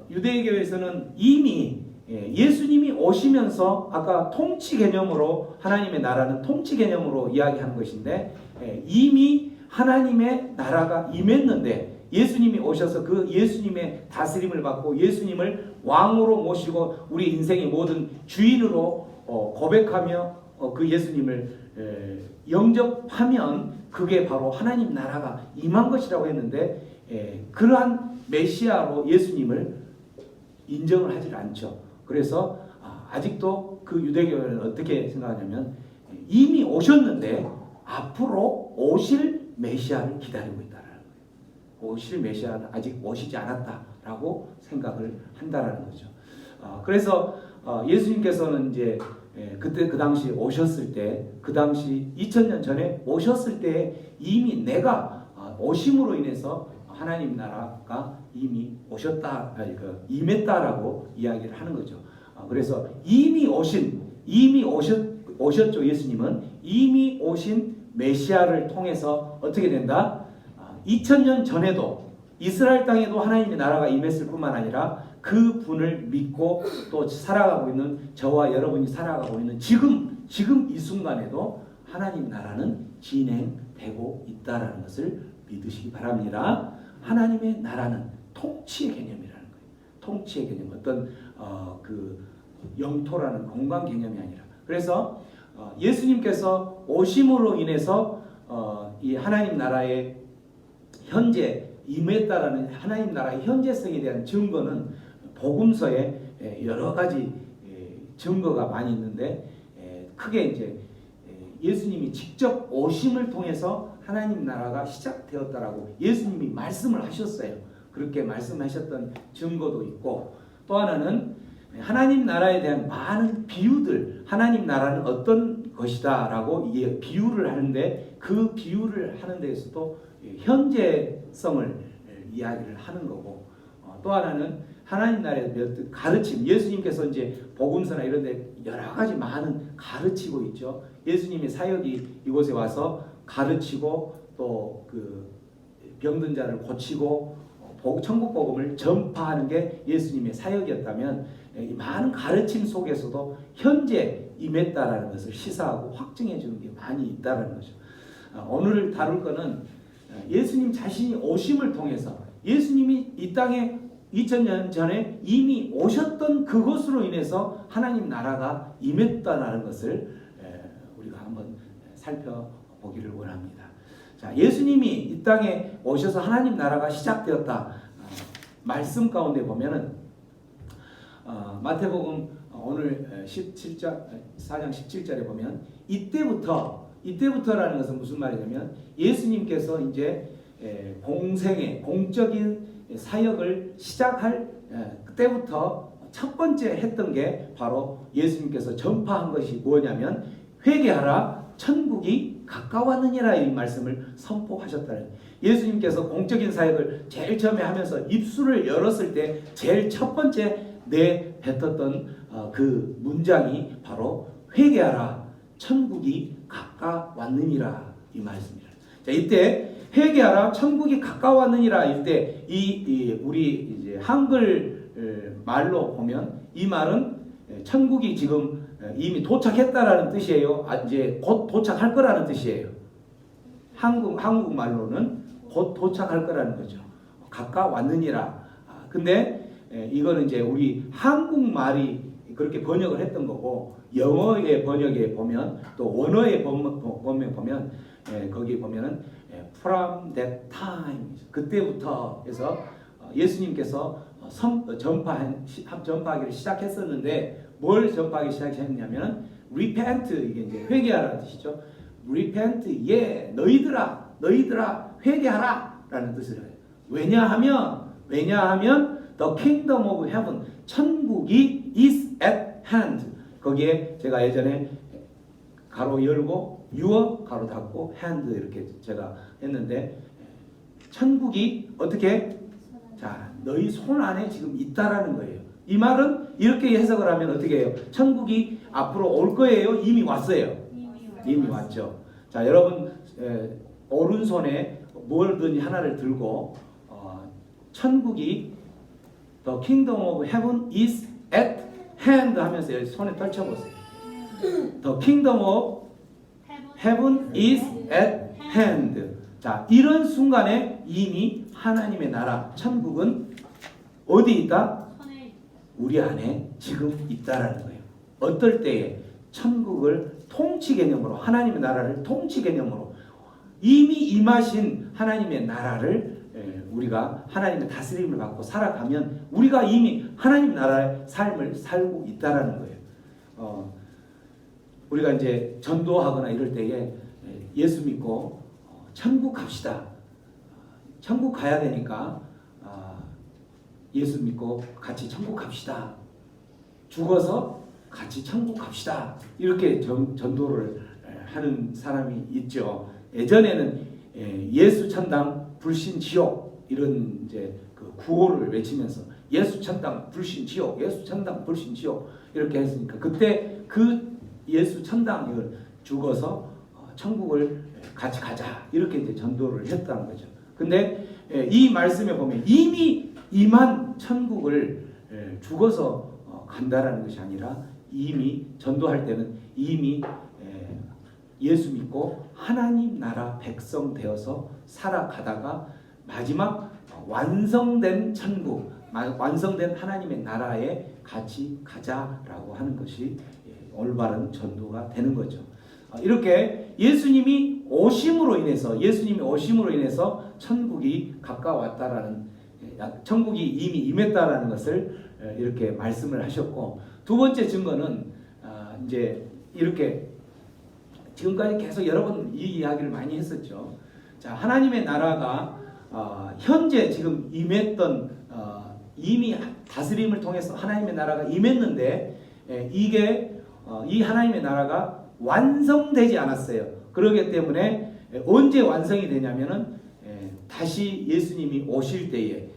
유대교에서는 이미 예수님이 오시면서 아까 통치 개념으로 하나님의 나라는 통치 개념으로 이야기하는 것인데 이미 하나님의 나라가 임했는데 예수님이 오셔서 그 예수님의 다스림을 받고 예수님을 왕으로 모시고 우리 인생의 모든 주인으로 고백하며 그 예수님을 영접하면 그게 바로 하나님 나라가 임한 것이라고 했는데 그러한 메시아로 예수님을 인정을 하지 않죠. 그래서 아직도 그 유대교회는 어떻게 생각하냐면 이미 오셨는데 앞으로 오실 메시아를 기다리고 있다라는 거예요. 오실 메시아는 아직 오시지 않았다라고 생각을 한다라는 거죠. 그래서 예수님께서는 이제 그때 그 당시 오셨을 때, 그 당시 2000년 전에 오셨을 때 이미 내가 오심으로 인해서 하나님 나라가 이미 임했다라고 이야기를 하는 거죠. 그래서 이미 오셨죠. 예수님은 이미 오신 메시아를 통해서 어떻게 된다? 2000년 전에도 이스라엘 땅에도 하나님의 나라가 임했을 뿐만 아니라 그 분을 믿고 또 살아가고 있는 저와 여러분이 살아가고 있는 지금 이 순간에도 하나님 나라는 진행되고 있다라는 것을 믿으시기 바랍니다. 하나님의 나라는 통치의 개념이라는 거예요. 통치의 개념, 어떤 그 영토라는 공간 개념이 아니라. 그래서 예수님께서 오심으로 인해서 이 하나님 나라의 현재 임했다라는 하나님 나라의 현재성에 대한 증거는 복음서에 여러 가지 증거가 많이 있는데 크게 이제 예수님이 직접 오심을 통해서 하나님 나라가 시작되었다라고 예수님이 말씀을 하셨어요. 그렇게 말씀하셨던 증거도 있고 또 하나는 하나님 나라에 대한 많은 비유들, 하나님 나라는 어떤 것이다라고 비유를 하는데 그 비유를 하는 데에서도 현재성을 이야기를 하는 거고 또 하나는 하나님 나라의 몇 가르침, 예수님께서 이제 복음서나 이런 데 여러 가지 많은 가르치고 있죠. 예수님의 사역이 이곳에 와서 가르치고 또 그 병든 자를 고치고 천국 복음을 전파하는 게 예수님의 사역이었다면 이 많은 가르침 속에서도 현재 임했다라는 것을 시사하고 확증해 주는 게 많이 있다라는 거죠. 오늘 다룰 거는 예수님 자신이 오심을 통해서 예수님이 이 땅에 2000년 전에 이미 오셨던 그것으로 인해서 하나님 나라가 임했다는 것을 우리가 한번 살펴보기를 원합니다. 자, 예수님이 이 땅에 오셔서 하나님 나라가 시작되었다. 말씀 가운데 보면은 마태복음 오늘 4장 17절에 보면 이때부터라는 것은 무슨 말이냐면 예수님께서 이제 공적인 사역을 시작할 그때부터 첫 번째 했던 게 바로 예수님께서 전파한 것이 뭐냐면 회개하라 천국이 가까웠느니라 이 말씀을 선포하셨다는 예수님께서 공적인 사역을 제일 처음에 하면서 입술을 열었을 때 제일 첫 번째 내뱉었던 그 문장이 바로 회개하라 천국이 가까웠느니라 이 말씀입니다. 자, 이때 회개하라 천국이 가까웠느니라 이때 우리 이제 한글 말로 보면 이 말은 천국이 지금 이미 도착했다라는 뜻이에요. 이제 곧 도착할 거라는 뜻이에요. 한국 말로는 곧 도착할 거라는 거죠. 가까웠느니라. 근데 이거는 이제 우리 한국말이 그렇게 번역을 했던 거고 영어의 번역에 보면 또 원어의 번역에 보면 거기 보면은 from that time 그때부터 해서 예수님께서 전파하기를 시작했었는데 뭘 전파하기 시작했냐면 repent 이게 이제 회개하라는 뜻이죠. repent 너희들아 회개하라라는 뜻을 해요. 왜냐하면 the kingdom of heaven 천국이 is at hand 거기에 제가 예전에 가로 열고 your 가로 닫고 hand 이렇게 제가 했는데 천국이 어떻게 자 너희 손 안에 지금 있다라는 거예요. 이 말은 이렇게 해석을 하면 어떻게 해요? 천국이 앞으로 올 거예요? 이미 왔어요? 이미 왔죠. 자 여러분 오른손에 뭐든지 하나를 들고 천국이 The kingdom of heaven is at hand 하면서 손에 떨쳐보세요. The kingdom of heaven is at hand. 자, 이런 순간에 이미 하나님의 나라, 천국은 어디 있다? 우리 안에 지금 있다라는 거예요. 어떨 때에 천국을 통치 개념으로 하나님의 나라를 통치 개념으로 이미 임하신 하나님의 나라를 우리가 하나님의 다스림을 받고 살아가면 우리가 이미 하나님 나라의 삶을 살고 있다라는 거예요. 우리가 이제 전도하거나 이럴 때에 예수 믿고 천국 갑시다. 천국 가야 되니까 예수 믿고 같이 천국 갑시다. 죽어서 같이 천국 갑시다. 이렇게 전도를 하는 사람이 있죠. 예전에는 예수 천당 불신 지옥 이런 이제 그 구호를 외치면서 예수 천당 불신 지옥, 예수 천당 불신 지옥 이렇게 했으니까 그때 그 예수 천당을 죽어서 천국을 같이 가자 이렇게 이제 전도를 했다는 거죠. 근데 이 말씀에 보면 이미 임한 천국을 죽어서 간다라는 것이 아니라 이미 전도할 때는 이미 예수 믿고 하나님 나라 백성 되어서 살아가다가 마지막 완성된 천국, 완성된 하나님의 나라에 같이 가자라고 하는 것이 올바른 전도가 되는 거죠. 이렇게 예수님이 오심으로 인해서 천국이 가까웠다라는 천국이 이미 임했다라는 것을 이렇게 말씀을 하셨고 두 번째 증거는 이제 이렇게 지금까지 계속 여러 번 이 이야기를 많이 했었죠. 자, 하나님의 나라가 현재 지금 임했던 이미 다스림을 통해서 하나님의 나라가 임했는데 이게 이 하나님의 나라가 완성되지 않았어요. 그렇기 때문에 언제 완성이 되냐면은 다시 예수님이 오실 때에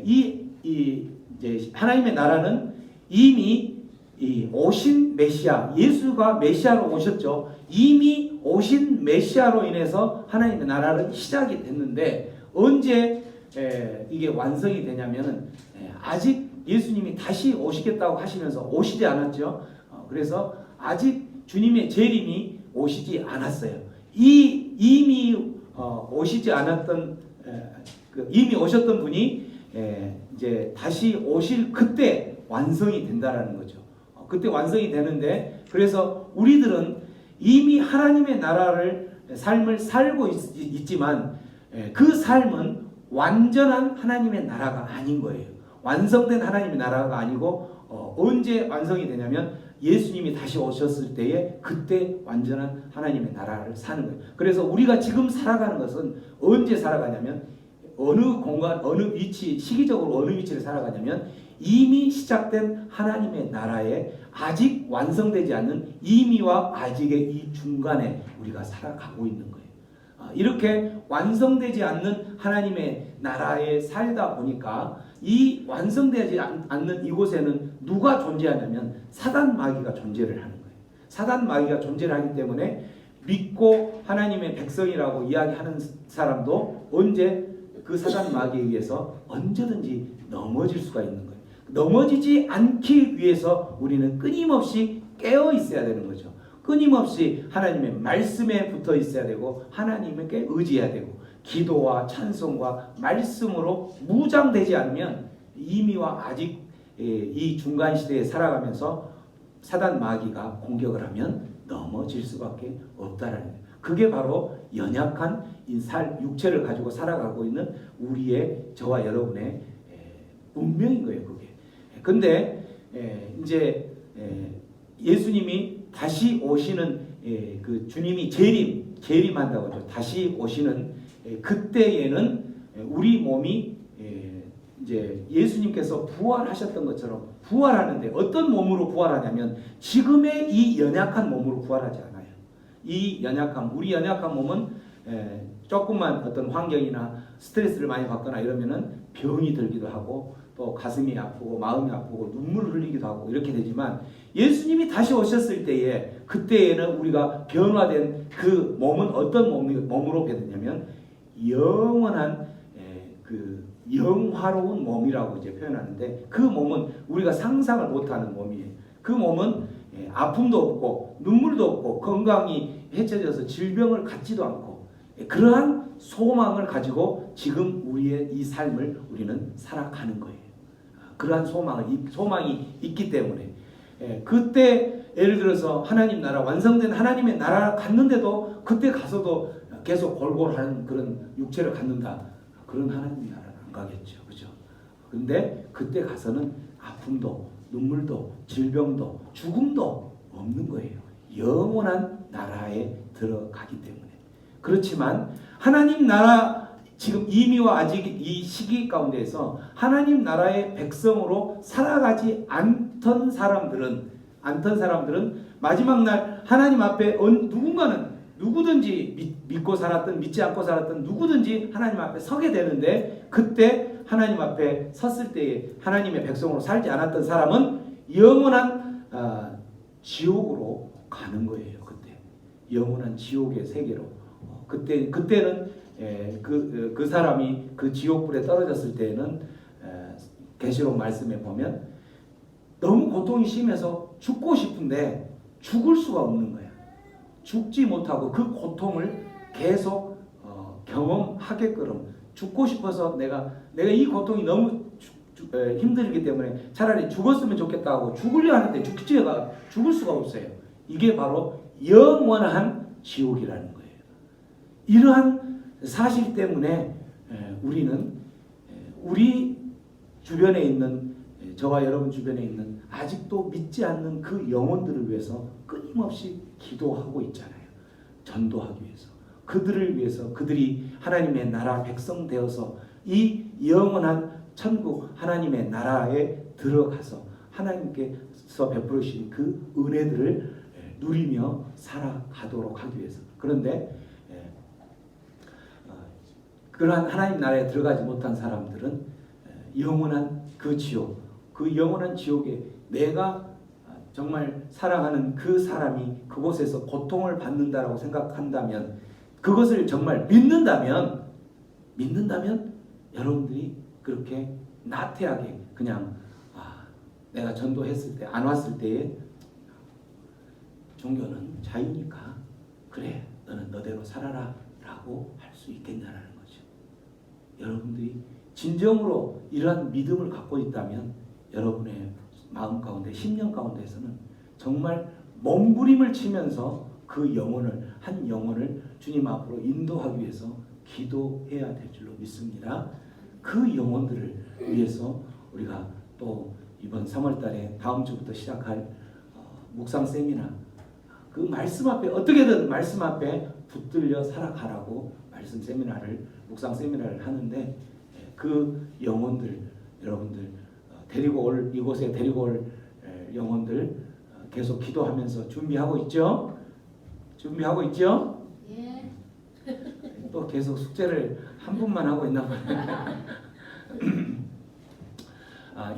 이제 하나님의 나라는 이미 이 오신 메시아 예수가 메시아로 오셨죠. 이미 오신 메시아로 인해서 하나님의 나라는 시작이 됐는데 언제 이게 완성이 되냐면은 아직 예수님이 다시 오시겠다고 하시면서 오시지 않았죠. 그래서 아직 주님의 재림이 오시지 않았어요. 이미 오시지 않았던 이미 오셨던 분이 이제 다시 오실 그때 완성이 된다라는 거죠. 그때 완성이 되는데, 그래서 우리들은 이미 하나님의 나라를 삶을 살고 있지만 그 삶은 완전한 하나님의 나라가 아닌 거예요. 완성된 하나님의 나라가 아니고 언제 완성이 되냐면 예수님이 다시 오셨을 때에 그때 완전한 하나님의 나라를 사는 거예요. 그래서 우리가 지금 살아가는 것은 언제 살아가냐면 어느 공간, 어느 위치, 시기적으로 어느 위치를 살아가냐면 이미 시작된 하나님의 나라에 아직 완성되지 않는 이미와 아직의 이 중간에 우리가 살아가고 있는 거예요. 이렇게 완성되지 않는 하나님의 나라에 살다 보니까 이 완성되지 않는 이곳에는 누가 존재하냐면 사단 마귀가 존재를 하는 거예요. 사단 마귀가 존재를 하기 때문에 믿고 하나님의 백성이라고 이야기하는 사람도 언제 그 사단 마귀에 의해서 언제든지 넘어질 수가 있는 거예요. 넘어지지 않기 위해서 우리는 끊임없이 깨어 있어야 되는 거죠. 끊임없이 하나님의 말씀에 붙어 있어야 되고 하나님께 의지해야 되고 기도와 찬송과 말씀으로 무장되지 않으면 이미와 아직 이 중간 시대에 살아가면서 사단 마귀가 공격을 하면 넘어질 수밖에 없다라는 거예요. 그게 바로 연약한 육체를 가지고 살아가고 있는 우리의 저와 여러분의 운명인 거예요. 그게. 근데 이제 예수님이 다시 오시는 그 주님이 재림한다고 하죠. 다시 오시는 그때에는 우리 몸이 이제 예수님께서 부활하셨던 것처럼 부활하는데 어떤 몸으로 부활하냐면 지금의 이 연약한 몸으로 부활하지 않아요. 이 연약함, 우리 연약한 몸은 조금만 어떤 환경이나 스트레스를 많이 받거나 이러면은 병이 들기도 하고 또 가슴이 아프고 마음이 아프고 눈물을 흘리기도 하고 이렇게 되지만 예수님이 다시 오셨을 때에 그때에는 우리가 변화된 그 몸은 어떤 몸으로 변했냐면 영원한 그 영화로운 몸이라고 이제 표현하는데 그 몸은 우리가 상상을 못하는 몸이에요. 그 몸은 아픔도 없고 눈물도 없고 건강이 해쳐져서 질병을 갖지도 않고 그러한 소망을 가지고 지금 우리의 이 삶을 우리는 살아가는 거예요. 그러한 소망이 있기 때문에 그때 예를 들어서 하나님 나라 완성된 하나님의 나라 갔는데도 그때 가서도 계속 골골하는 그런 육체를 갖는다. 그런 하나님 나라는 안 가겠죠. 그죠? 근데 그때 가서는 아픔도 눈물도 질병도 죽음도 없는 거예요. 영원한 나라에 들어가기 때문에. 그렇지만 하나님 나라 지금 이미와 아직 이 시기 가운데에서 하나님 나라의 백성으로 살아가지 않던 사람들은 마지막 날 하나님 앞에 누구든지 믿고 살았든 믿지 않고 살았든 누구든지 하나님 앞에 서게 되는데 그때 하나님 앞에 섰을 때에 하나님의 백성으로 살지 않았던 사람은 영원한 지옥으로 가는 거예요. 그때 영원한 지옥의 세계로. 그때는 그 사람이 그 지옥불에 떨어졌을 때에는 계시록 말씀에 보면 너무 고통이 심해서 죽고 싶은데 죽을 수가 없는 거야. 죽지 못하고 그 고통을 계속 경험하게끔 죽고 싶어서 내가 이 고통이 너무 힘들기 때문에 차라리 죽었으면 좋겠다 하고 죽으려 하는데 죽을 수가 없어요. 이게 바로 영원한 지옥이라는 거예요. 이러한 사실 때문에 우리는 우리 주변에 있는 저와 여러분 주변에 있는 아직도 믿지 않는 그 영혼들을 위해서 끊임없이 기도하고 있잖아요. 전도하기 위해서. 그들을 위해서 그들이 하나님의 나라 백성 되어서 이 영원한 천국 하나님의 나라에 들어가서 하나님께서 베풀으신 그 은혜들을 누리며 살아가도록 하기 위해서. 그런데 그러한 하나님 나라에 들어가지 못한 사람들은 영원한 그 지옥, 그 영원한 지옥에 내가 정말 사랑하는 그 사람이 그곳에서 고통을 받는다라고 생각한다면 그것을 정말 믿는다면 여러분들이 그렇게 나태하게 그냥 내가 전도했을 때 안 왔을 때에 종교는 자유니까 그래 너는 너대로 살아라 라고 할 수 있겠냐라는 거죠. 여러분들이 진정으로 이러한 믿음을 갖고 있다면 여러분의 마음 가운데, 심령 가운데에서는 정말 몸부림을 치면서 그 영혼을, 한 영혼을 주님 앞으로 인도하기 위해서 기도해야 될 줄로 믿습니다. 그 영혼들을 위해서 우리가 또 이번 3월달에 다음 주부터 시작할 묵상 세미나, 그 말씀 앞에 어떻게든 말씀 앞에 붙들려 살아가라고 말씀 세미나를, 묵상 세미나를 하는데, 그 영혼들, 여러분들 데리고 올, 이곳에 데리고 올 영혼들 계속 기도하면서 준비하고 있죠? 준비하고 있죠? 예. 또 계속 숙제를 한 분만 하고 있나 봐요.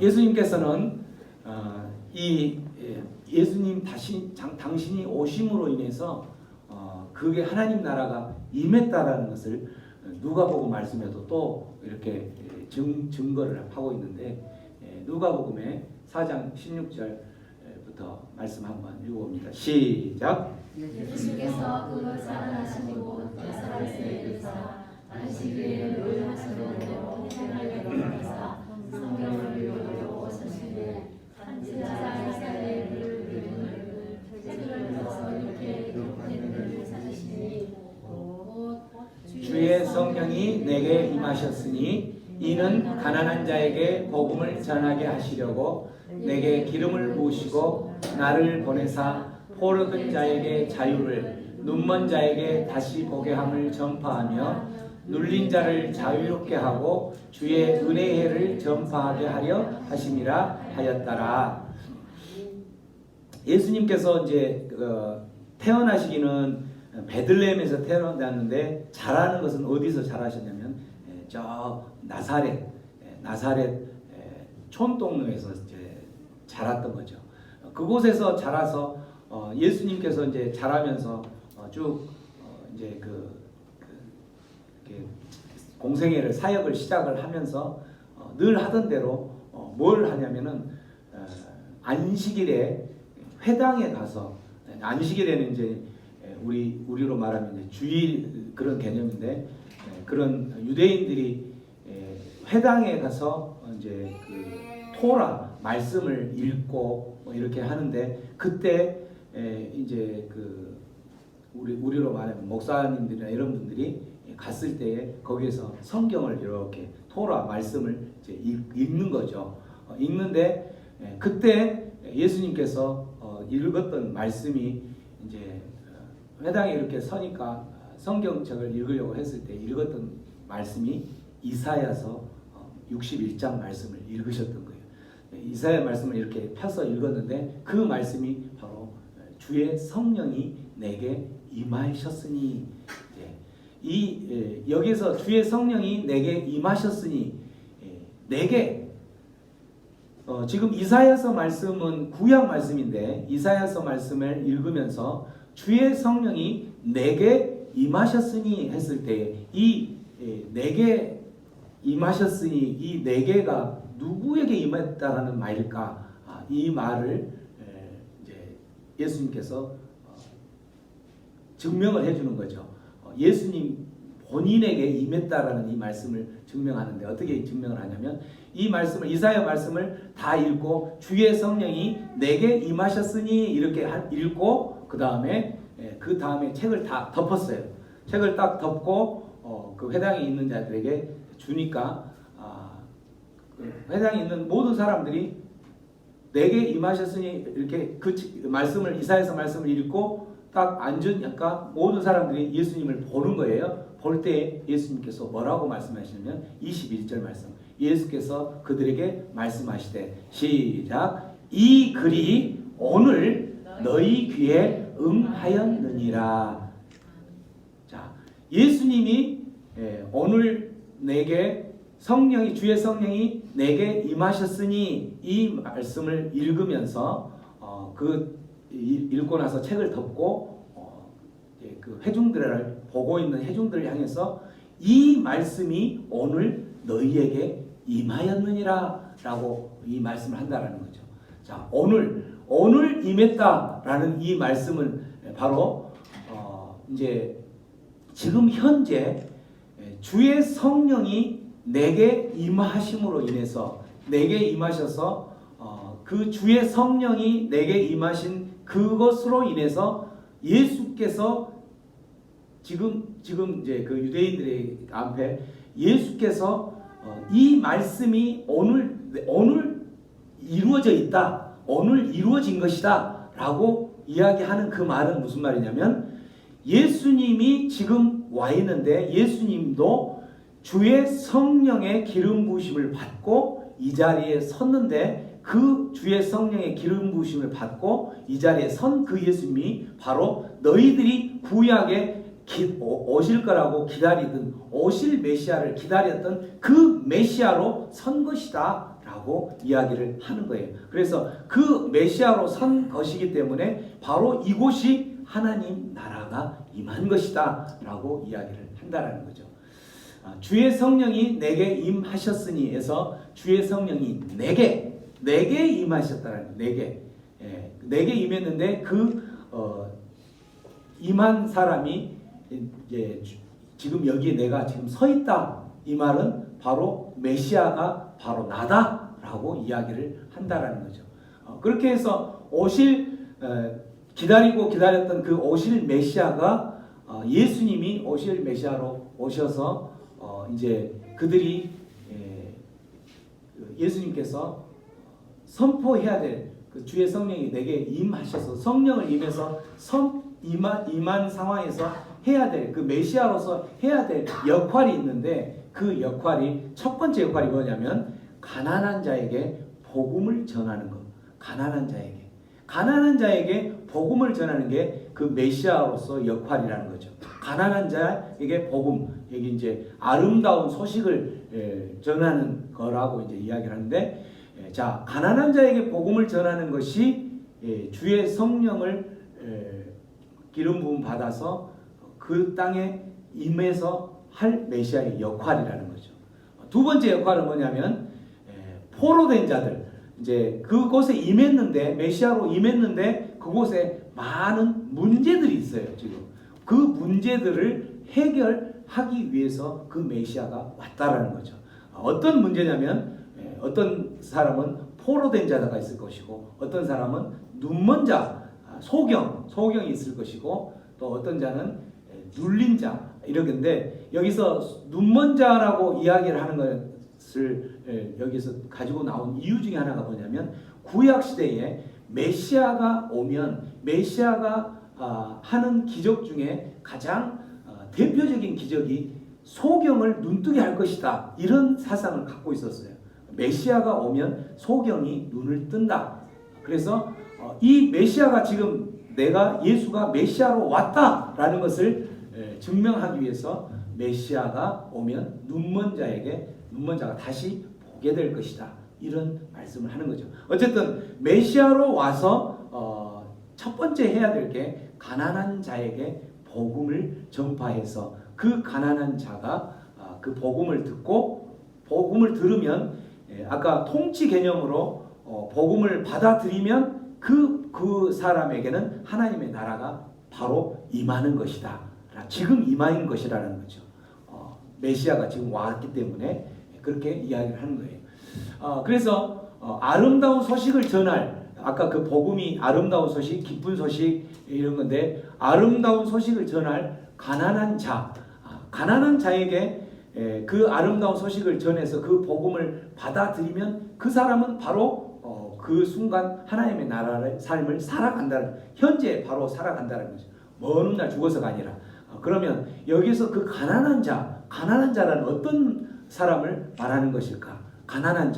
예수님께서는 이 예수님 당신이 오심으로 인해서 그게 하나님 나라가 임했다라는 것을 누가복음 말씀에도 또 이렇게 증거를 하고 있는데, 누가복음의 4장 16절부터 말씀 한번 읽어봅니다. 시작. 예수께서 그를 사랑하시고 나사렛에 이르사 안식일에 늘 하시던 대로 행하게 하사 성경을 읽으러 오셨으니 산지자 이스라엘을 이름을 책을 펴서 이렇게 기록된 글을 찾으시니 곧 주의 성령이 내게 임하셨으니 이는 가난한 자에게 복음을 전하게 하시려고 내게 기름을 부으시고 나를 보내사 포르든 자에게 자유를, 눈먼 자에게 다시 보게 함을 전파하며 눌린 자를 자유롭게 하고 주의 은혜의 해를 전파하게 하려 하심이라 하였더라. 예수님께서 이제 태어나시기는 베들레헴에서 태어났는데 자라는 것은 어디서 자라셨냐면 저 나사렛 촌동네에서 이제 자랐던 거죠. 그곳에서 자라서 예수님께서 이제 자라면서 쭉 이제 공생애를, 사역을 시작을 하면서 늘 하던 대로 뭘 하냐면은 안식일에 회당에 가서, 안식일에는 이제 우리로 말하면 이제 주일 그런 개념인데, 그런 유대인들이 회당에 가서 이제 그 토라 말씀을 읽고 뭐 이렇게 하는데, 그때 이제 그 우리로 말하면 목사님들이나 이런 분들이 갔을 때에 거기에서 성경을 이렇게 토라 말씀을 이제 읽는 거죠. 읽는데 그때 예수님께서 읽었던 말씀이 이제 회당에 이렇게 서니까 성경책을 읽으려고 했을 때 읽었던 말씀이 이사야서 61장 말씀을 읽으셨던 거예요. 이사야 말씀을 이렇게 펴서 읽었는데 그 말씀이 바로 주의 성령이 내게 임하셨으니, 여기서 주의 성령이 내게 임하셨으니, 내게 지금 이사야서 말씀은 구약 말씀인데, 이사야서 말씀을 읽으면서 주의 성령이 내게 임하셨으니 했을 때 이 내게 임하셨으니, 이 내게가 누구에게 임했다라는 말일까? 이 말을 이제 예수님께서 증명을 해주는 거죠. 예수님 본인에게 임했다라는 이 말씀을 증명하는데, 어떻게 증명을 하냐면 이 말씀을, 이사야 말씀을 다 읽고 주의 성령이 내게 임하셨으니 이렇게 읽고 그 다음에 책을 다 덮었어요. 책을 딱 덮고 그 회당에 있는 자들에게 주니까 그 회당에 있는 모든 사람들이 내게 임하셨으니 이렇게 그 말씀을, 이사야서 말씀을 읽고 딱 앉으니까 모든 사람들이 예수님을 보는 거예요. 볼 때 예수님께서 뭐라고 말씀하시냐면 21절 말씀, 예수께서 그들에게 말씀하시되, 시작, 이 글이 오늘 너희 귀에 응하였느니라. 자, 예수님이 오늘 내게 성령이, 주의 성령이 내게 임하셨으니 이 말씀을 읽으면서 읽고 나서 책을 덮고 그 회중들을 보고 있는 회중들을 향해서 이 말씀이 오늘 너희에게 임하였느니라 라고 이 말씀을 한다라는 거죠. 자, 오늘 임했다라는 이 말씀은 바로 이제 지금 현재 주의 성령이 내게 임하심으로 인해서 내게 임하셔서 그 주의 성령이 내게 임하신 그것으로 인해서 예수께서 지금 이제 그 유대인들의 앞에 예수께서 이 말씀이 오늘 이루어져 있다, 오늘 이루어진 것이다 라고 이야기하는 그 말은 무슨 말이냐면 예수님이 지금 와 있는데 예수님도 주의 성령의 기름 부으심을 받고 이 자리에 섰는데 그 주의 성령의 기름 부으심을 받고 이 자리에 선 그 예수님이 바로 너희들이 구약에 오실 거라고 기다리던 오실 메시아를 기다렸던 그 메시아로 선 것이다 라고 이야기를 하는 거예요. 그래서 그 메시아로 선 것이기 때문에 바로 이곳이 하나님 나라가 임한 것이다 라고 이야기를 한다라는 거죠. 주의 성령이 내게 임하셨으니 해서 주의 성령이 내게 임하셨다라는 거예요. 내게 임했는데 그 임한 사람이 이제 지금 여기 내가 지금 서 있다 이 말은 바로 메시아가 바로 나다라고 이야기를 한다라는 거죠. 그렇게 해서 기다렸던 그 오실 메시아가 예수님이 오실 메시아로 오셔서 이제 그들이 예수님께서 선포해야 될 그 주의 성령이 내게 임하셔서 성령을 임해서 임한 상황에서 해야 될 그 메시아로서 해야 될 역할이 있는데 그 역할이 첫 번째 역할이 뭐냐면 가난한 자에게 복음을 전하는 것. 가난한 자에게 복음을 전하는 게 그 메시아로서 역할이라는 거죠. 가난한 자에게 복음, 여기 이제 아름다운 소식을 전하는 거라고 이제 이야기를 하는데, 자, 가난한 자에게 복음을 전하는 것이 주의 성령을 기름 부음 받아서 그 땅에 임해서 할 메시아의 역할이라는 거죠. 두 번째 역할은 뭐냐면 포로된 자들, 이제 그곳에 임했는데 메시아로 임했는데 그곳에 많은 문제들이 있어요. 지금 그 문제들을 해결하기 위해서 그 메시아가 왔다라는 거죠. 어떤 문제냐면 어떤 사람은 포로된 자가 있을 것이고 어떤 사람은 눈먼 자, 소경이 있을 것이고 또 어떤 자는 눌린 자 이러는데 여기서 눈먼 자라고 이야기를 하는 것을 여기서 가지고 나온 이유 중에 하나가 뭐냐면 구약 시대에 메시아가 오면 메시아가 하는 기적 중에 가장 대표적인 기적이 소경을 눈뜨게 할 것이다 이런 사상을 갖고 있었어요. 메시아가 오면 소경이 눈을 뜬다. 그래서 이 메시아가 지금 예수가 메시아로 왔다라는 것을 증명하기 위해서 메시아가 오면 눈먼 자가 다시 보게 될 것이다. 이런 말씀을 하는 거죠. 어쨌든 메시아로 와서 첫 번째 해야 될 게 가난한 자에게 복음을 전파해서 그 가난한 자가 그 복음을 듣고 복음을 들으면 아까 통치 개념으로 복음을 받아들이면 그 사람에게는 하나님의 나라가 바로 임하는 것이다. 지금 임하는 것이라는 거죠. 메시아가 지금 왔기 때문에 그렇게 이야기를 하는 거예요. 그래서 아름다운 소식을 전할 아까 그 복음이 아름다운 소식, 기쁜 소식 이런 건데 아름다운 소식을 전할 가난한 자에게 그 아름다운 소식을 전해서 그 복음을 받아들이면 그 사람은 바로 그 순간 하나님의 나라의 삶을 살아간다는 현재 바로 살아간다는 거죠. 먼 훗날 죽어서가 아니라 그러면 여기서 그 가난한 자라는 어떤 사람을 말하는 것일까? 가난한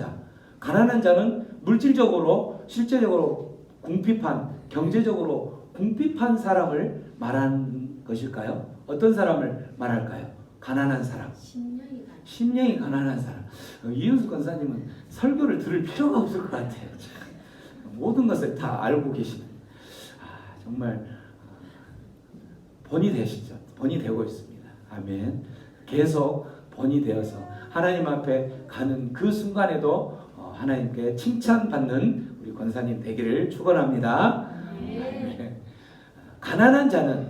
자는 물질적으로 실제적으로 궁핍한 경제적으로 궁핍한 사람을 말하는 것일까요? 어떤 사람을 말할까요? 가난한 사람. 심령이 가난한 사람. 이윤숙 권사님은 설교를 들을 필요가 없을 것 같아요. 모든 것을 다 알고 계시는. 정말 본이 되시죠. 본이 되고 있습니다. 아멘. 계속 본이 되어서 하나님 앞에 가는 그 순간에도 하나님께 칭찬받는 우리 권사님 되기를 축원합니다. 가난한 자는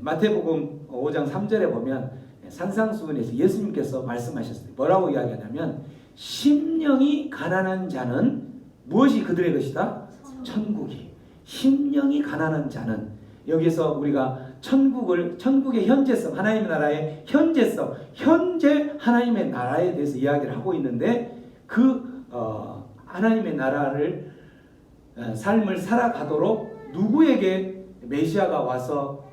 마태복음 5장 3절에 보면 산상수훈에서 예수님께서 말씀하셨어요. 뭐라고 이야기하냐면 심령이 가난한 자는 무엇이 그들의 것이다? 천국이. 심령이 가난한 자는, 여기서 우리가 천국의 현재성, 하나님의 나라의 현재성, 현재 하나님의 나라에 대해서 이야기를 하고 있는데 그 하나님의 나라를 삶을 살아가도록 누구에게 메시아가 와서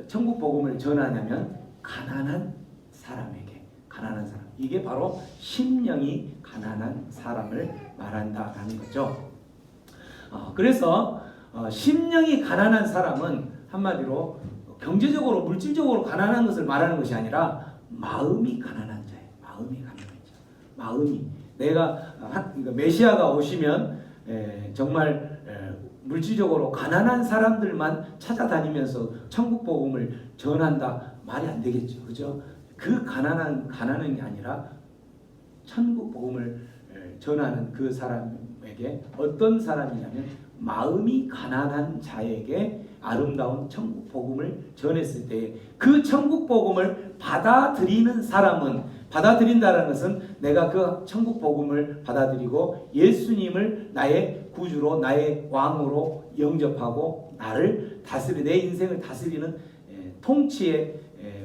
천국 복음을 전하냐면 가난한 사람에게. 가난한 사람. 이게 바로 심령이 가난한 사람을 말한다라는 거죠. 그래서 심령이 가난한 사람은 한마디로 경제적으로 물질적으로 가난한 것을 말하는 것이 아니라 마음이 가난한 자예요. 마음이 가난한 자. 마음이 내가 그러니까 메시아가 오시면 정말 물질적으로 가난한 사람들만 찾아다니면서 천국 복음을 전한다 말이 안 되겠죠. 그죠? 그 가난한 게 아니라 천국 복음을 전하는 그 사람에게 어떤 사람이냐면 마음이 가난한 자에게 아름다운 천국 복음을 전했을 때 그 천국 복음을 받아들이는 사람은, 받아들인다는 것은 내가 그 천국 복음을 받아들이고 예수님을 나의 구주로 나의 왕으로 영접하고 나를 내 인생을 다스리는 통치의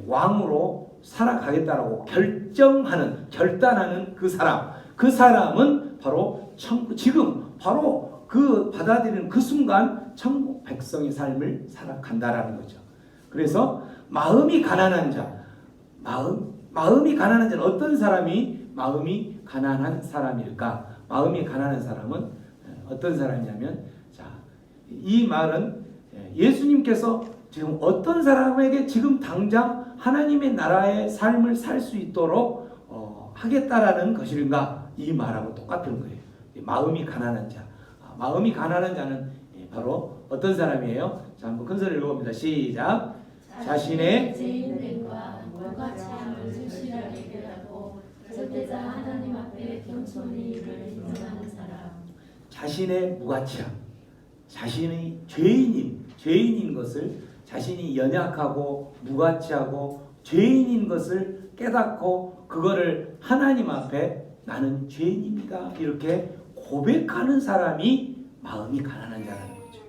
왕으로 살아가겠다라고 결단하는 그 사람은 바로 지금 바로 그 받아들이는 그 순간 천국 백성의 삶을 살아간다라는 거죠. 그래서 마음이 가난한 자, 마음이 가난한 자는 어떤 사람이 마음이 가난한 사람일까? 마음이 가난한 사람은 어떤 사람이냐면, 자, 이 말은 예수님께서 지금 어떤 사람에게 지금 당장 하나님의 나라의 삶을 살 수 있도록 하겠다라는 것인가? 이 말하고 똑같은 거예요. 마음이 가난한 자. 마음이 가난한 자는 바로 어떤 사람이에요? 자, 한번 큰 소리로 읽어봅니다. 시작. 자신의 죄인들과 무가치함을 진실하게 깨닫고 절대자 하나님 앞에 겸손히 이를 인정하는 사람. 자신의 무가치함, 자신의 죄인인 것을, 자신이 연약하고 무가치하고 죄인인 것을 깨닫고 그거를 하나님 앞에 나는 죄인입니다 이렇게 고백하는 사람이 마음이 가난한 자라는 거죠.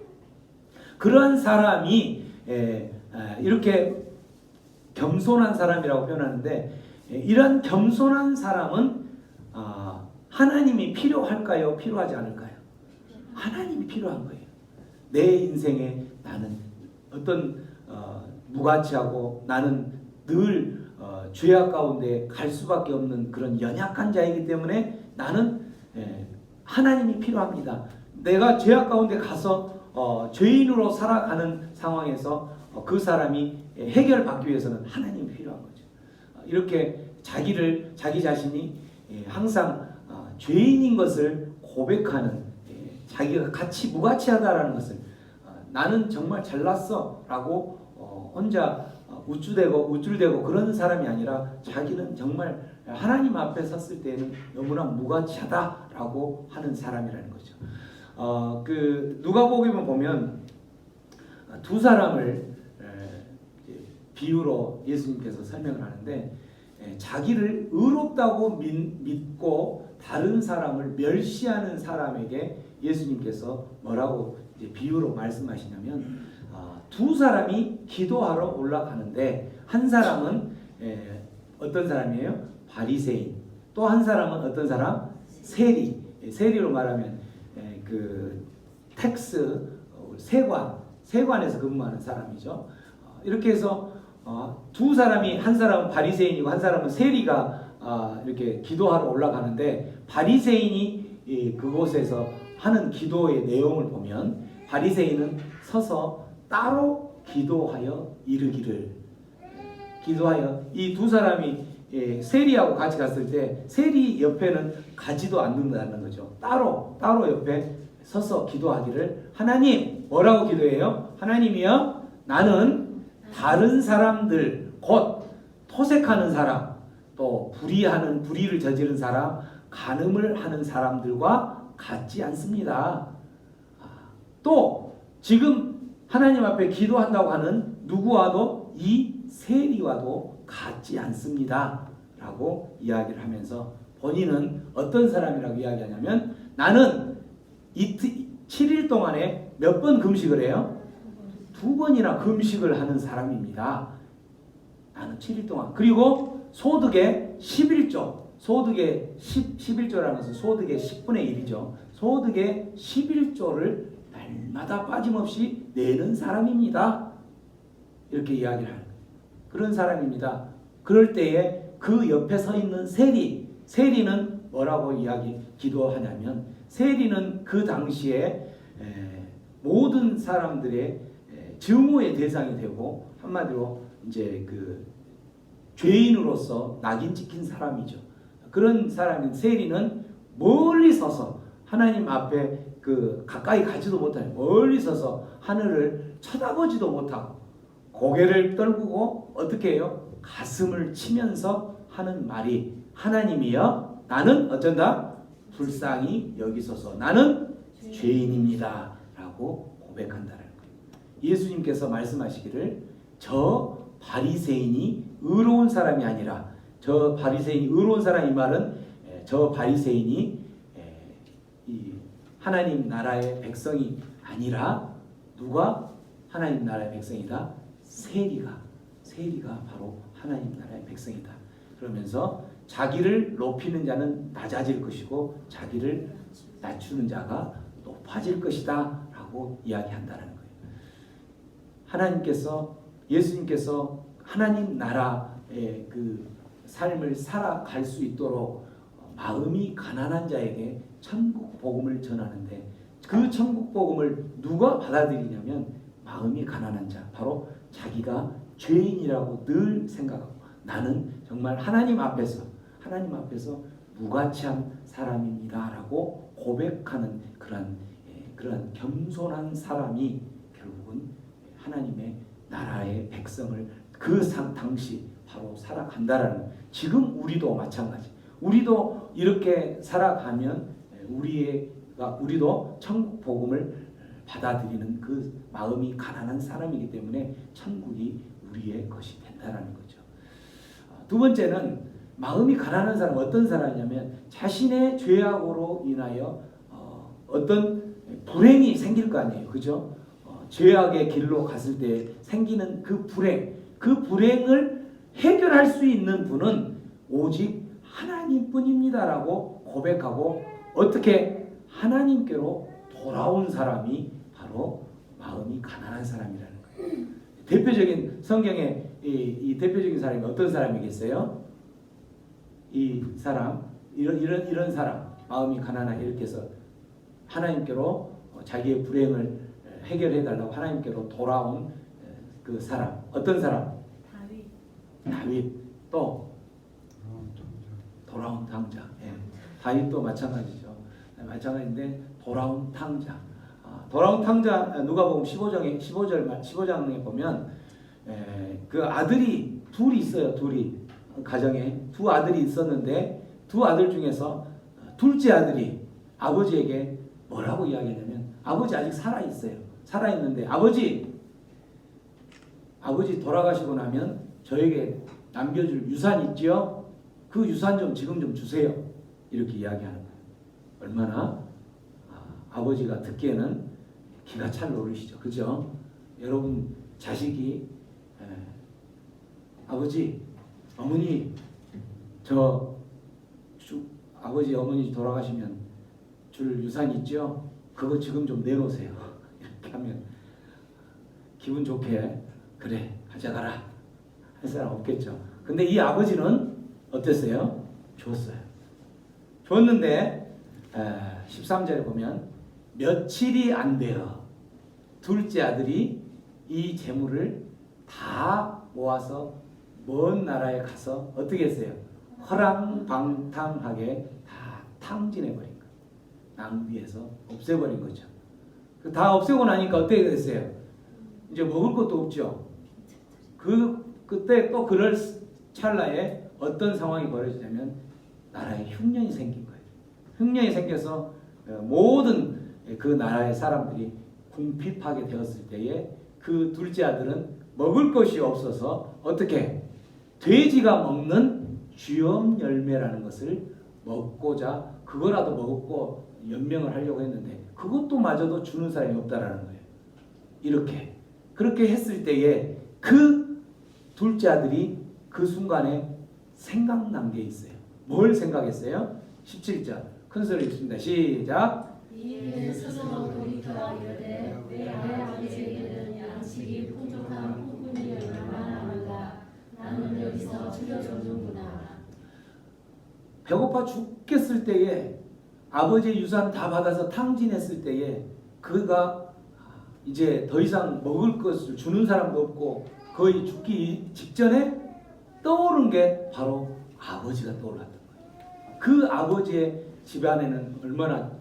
그러한 사람이 이렇게 겸손한 사람이라고 표현하는데, 이런 겸손한 사람은 하나님이 필요할까요? 필요하지 않을까요? 하나님이 필요한 거예요. 내 인생에 나는 어떤 무가치하고 나는 늘 죄악 가운데 갈 수밖에 없는 그런 연약한 자이기 때문에 나는 하나님이 필요합니다. 내가 죄악 가운데 가서 죄인으로 살아가는 상황에서 그 사람이 해결받기 위해서는 하나님이 필요한 거죠. 이렇게 자기 자신이 항상 죄인인 것을 고백하는, 자기가 무가치하다라는 것을, 나는 정말 잘났어 라고 혼자 우쭐대고 그런 사람이 아니라 자기는 정말 하나님 앞에 섰을 때는 너무나 무가치하다라고 하는 사람이라는 거죠. 그 누가복음에 보면 두 사람을 비유로 예수님께서 설명을 하는데, 자기를 의롭다고 믿고 다른 사람을 멸시하는 사람에게 예수님께서 뭐라고 이제 비유로 말씀하시냐면, 두 사람이 기도하러 올라가는데 한 사람은 어떤 사람이에요? 바리새인. 또 한 사람은 어떤 사람? 세리로 말하면 그 텍스 세관에서 근무하는 사람이죠. 이렇게 해서 두 사람이, 한 사람은 바리새인이고 한 사람은 세리가 이렇게 기도하러 올라가는데, 바리새인이 그곳에서 하는 기도의 내용을 보면 바리새인은 서서 따로 기도하여 이르기를, 이 두 사람이 세리하고 같이 갔을 때 세리 옆에는 가지도 않는다는 거죠. 따로 옆에 서서 기도하기를, 하나님, 뭐라고 기도해요? 하나님이여, 나는 다른 사람들, 곧 토색하는 사람, 또 불의를 저지른 사람, 간음을 하는 사람들과 같지 않습니다. 또 지금 하나님 앞에 기도한다고 하는 누구와도 이 세리와도 같지 않습니다 라고 이야기를 하면서 본인은 어떤 사람이라고 이야기하냐면 나는 7일 동안에 몇 번 금식을 해요? 2번이나 금식을 하는 사람입니다. 나는 7일 동안. 그리고 소득의 11조, 소득의 11조라는 것은 소득의 10분의 1이죠. 소득의 11조를 날마다 빠짐없이 내는 사람입니다. 이렇게 이야기를 하는 거예요. 그런 사람입니다. 그럴 때에 그 옆에 서 있는 세리는 뭐라고 기도하냐면 세리는 그 당시에 모든 사람들의 증오의 대상이 되고 한마디로 이제 그 죄인으로서 낙인 찍힌 사람이죠. 그런 사람인 세리는 멀리 서서 하나님 앞에 그 가까이 가지도 못하는 멀리 서서 하늘을 쳐다보지도 못하고 고개를 떨구고 어떻게 해요? 가슴을 치면서 하는 말이 하나님이여 나는 어쩐다? 불쌍히 여기소서 나는 죄인입니다 라고 고백한다는 거예요. 예수님께서 말씀하시기를 저 바리새인이 의로운 사람이 아니라 저 바리새인이 의로운 사람 이 말은 저 바리새인이 이 하나님 나라의 백성이 아니라 누가 하나님 나라의 백성이다? 세리가 바로 하나님 나라의 백성이다. 그러면서 자기를 높이는 자는 낮아질 것이고 자기를 낮추는 자가 높아질 것이다 라고 이야기한다는 거예요. 예수님께서 하나님 나라의 그 삶을 살아갈 수 있도록 마음이 가난한 자에게 천국 복음을 전하는데 그 천국 복음을 누가 받아들이냐면 마음이 가난한 자, 바로 자기가 죄인이라고 늘 생각하고 나는 정말 하나님 앞에서 무가치한 사람입니다라고 고백하는 그런 겸손한 사람이 결국은 하나님의 나라의 백성을 그 당시 바로 살아간다라는 지금 우리도 마찬가지. 우리도 이렇게 살아가면 우리도 천국 복음을 받아들이는 그 마음이 가난한 사람이기 때문에 천국이 우리의 것이 된다라는 거죠. 두 번째는 마음이 가난한 사람 어떤 사람이냐면 자신의 죄악으로 인하여 어떤 불행이 생길 거 아니에요, 그죠? 죄악의 길로 갔을 때 생기는 그 불행을 해결할 수 있는 분은 오직 하나님뿐입니다라고 고백하고 어떻게 하나님께로 돌아온 사람이 바로 마음이 가난한 사람이라는 거예요. 대표적인 성경에 이 대표적인 사람이 어떤 사람이겠어요? 이 사람 이런 사람 마음이 가난하게 이렇게 해서 하나님께로 자기의 불행을 해결해 달라고 하나님께로 돌아온 그 사람 어떤 사람? 다윗 또 돌아온 탕자. 예. 다윗도 마찬가지죠. 마찬가지인데 돌아온 탕자. 돌아온 탕자 누가복음 15장에 보면 그 아들이 둘이 있어요. 가정에 두 아들이 있었는데 두 아들 중에서 둘째 아들이 아버지에게 뭐라고 이야기하냐면 아버지 아직 살아있어요. 살아있는데 아버지 돌아가시고 나면 저에게 남겨줄 유산 있지요? 그 유산 좀 지금 좀 주세요. 이렇게 이야기하는 거예요. 얼마나 아버지가 듣기에는 기가 찰 노릇이죠. 그죠? 여러분 자식이 아버지, 어머니 아버지, 어머니 돌아가시면 줄 유산 있죠? 그거 지금 좀 내놓으세요. 이렇게 하면 기분 좋게 그래 가져가라 할 사람 없겠죠. 근데 이 아버지는 어땠어요? 줬어요. 줬는데 13절에 보면 며칠이 안 되어 둘째 아들이 이 재물을 다 모아서 먼 나라에 가서 어떻게 했어요? 허랑방탕하게 다 탕진해버린 거예요. 낭비해서 없애버린 거죠. 다 없애고 나니까 어떻게 됐어요? 이제 먹을 것도 없죠. 그때 또 그럴 찰나에 어떤 상황이 벌어지냐면 나라에 흉년이 생긴 거예요. 흉년이 생겨서 모든 그 나라의 사람들이 궁핍하게 되었을 때에 그 둘째 아들은 먹을 것이 없어서 어떻게 돼지가 먹는 쥐엄 열매라는 것을 먹고자 그거라도 먹고 연명을 하려고 했는데 그것도 마저도 주는 사람이 없다라는 거예요. 이렇게 그렇게 했을 때에 그 둘째 아들이 그 순간에 생각난 게 있어요. 뭘 생각했어요? 17절 큰 소리 읽습니다. 시작. 이에 스스로 돌이켜 이르되 내 아버지에게는 양식이 풍족한 후군이 얼마나 남은가. 나는 여기서 죽여줬는구나. 배고파 죽겠을 때에 아버지의 유산 다 받아서 탕진했을 때에 그가 이제 더 이상 먹을 것을 주는 사람도 없고 거의 죽기 직전에 떠오른 게 바로 아버지가 떠올랐던 거예요. 그 아버지의 집안에는 얼마나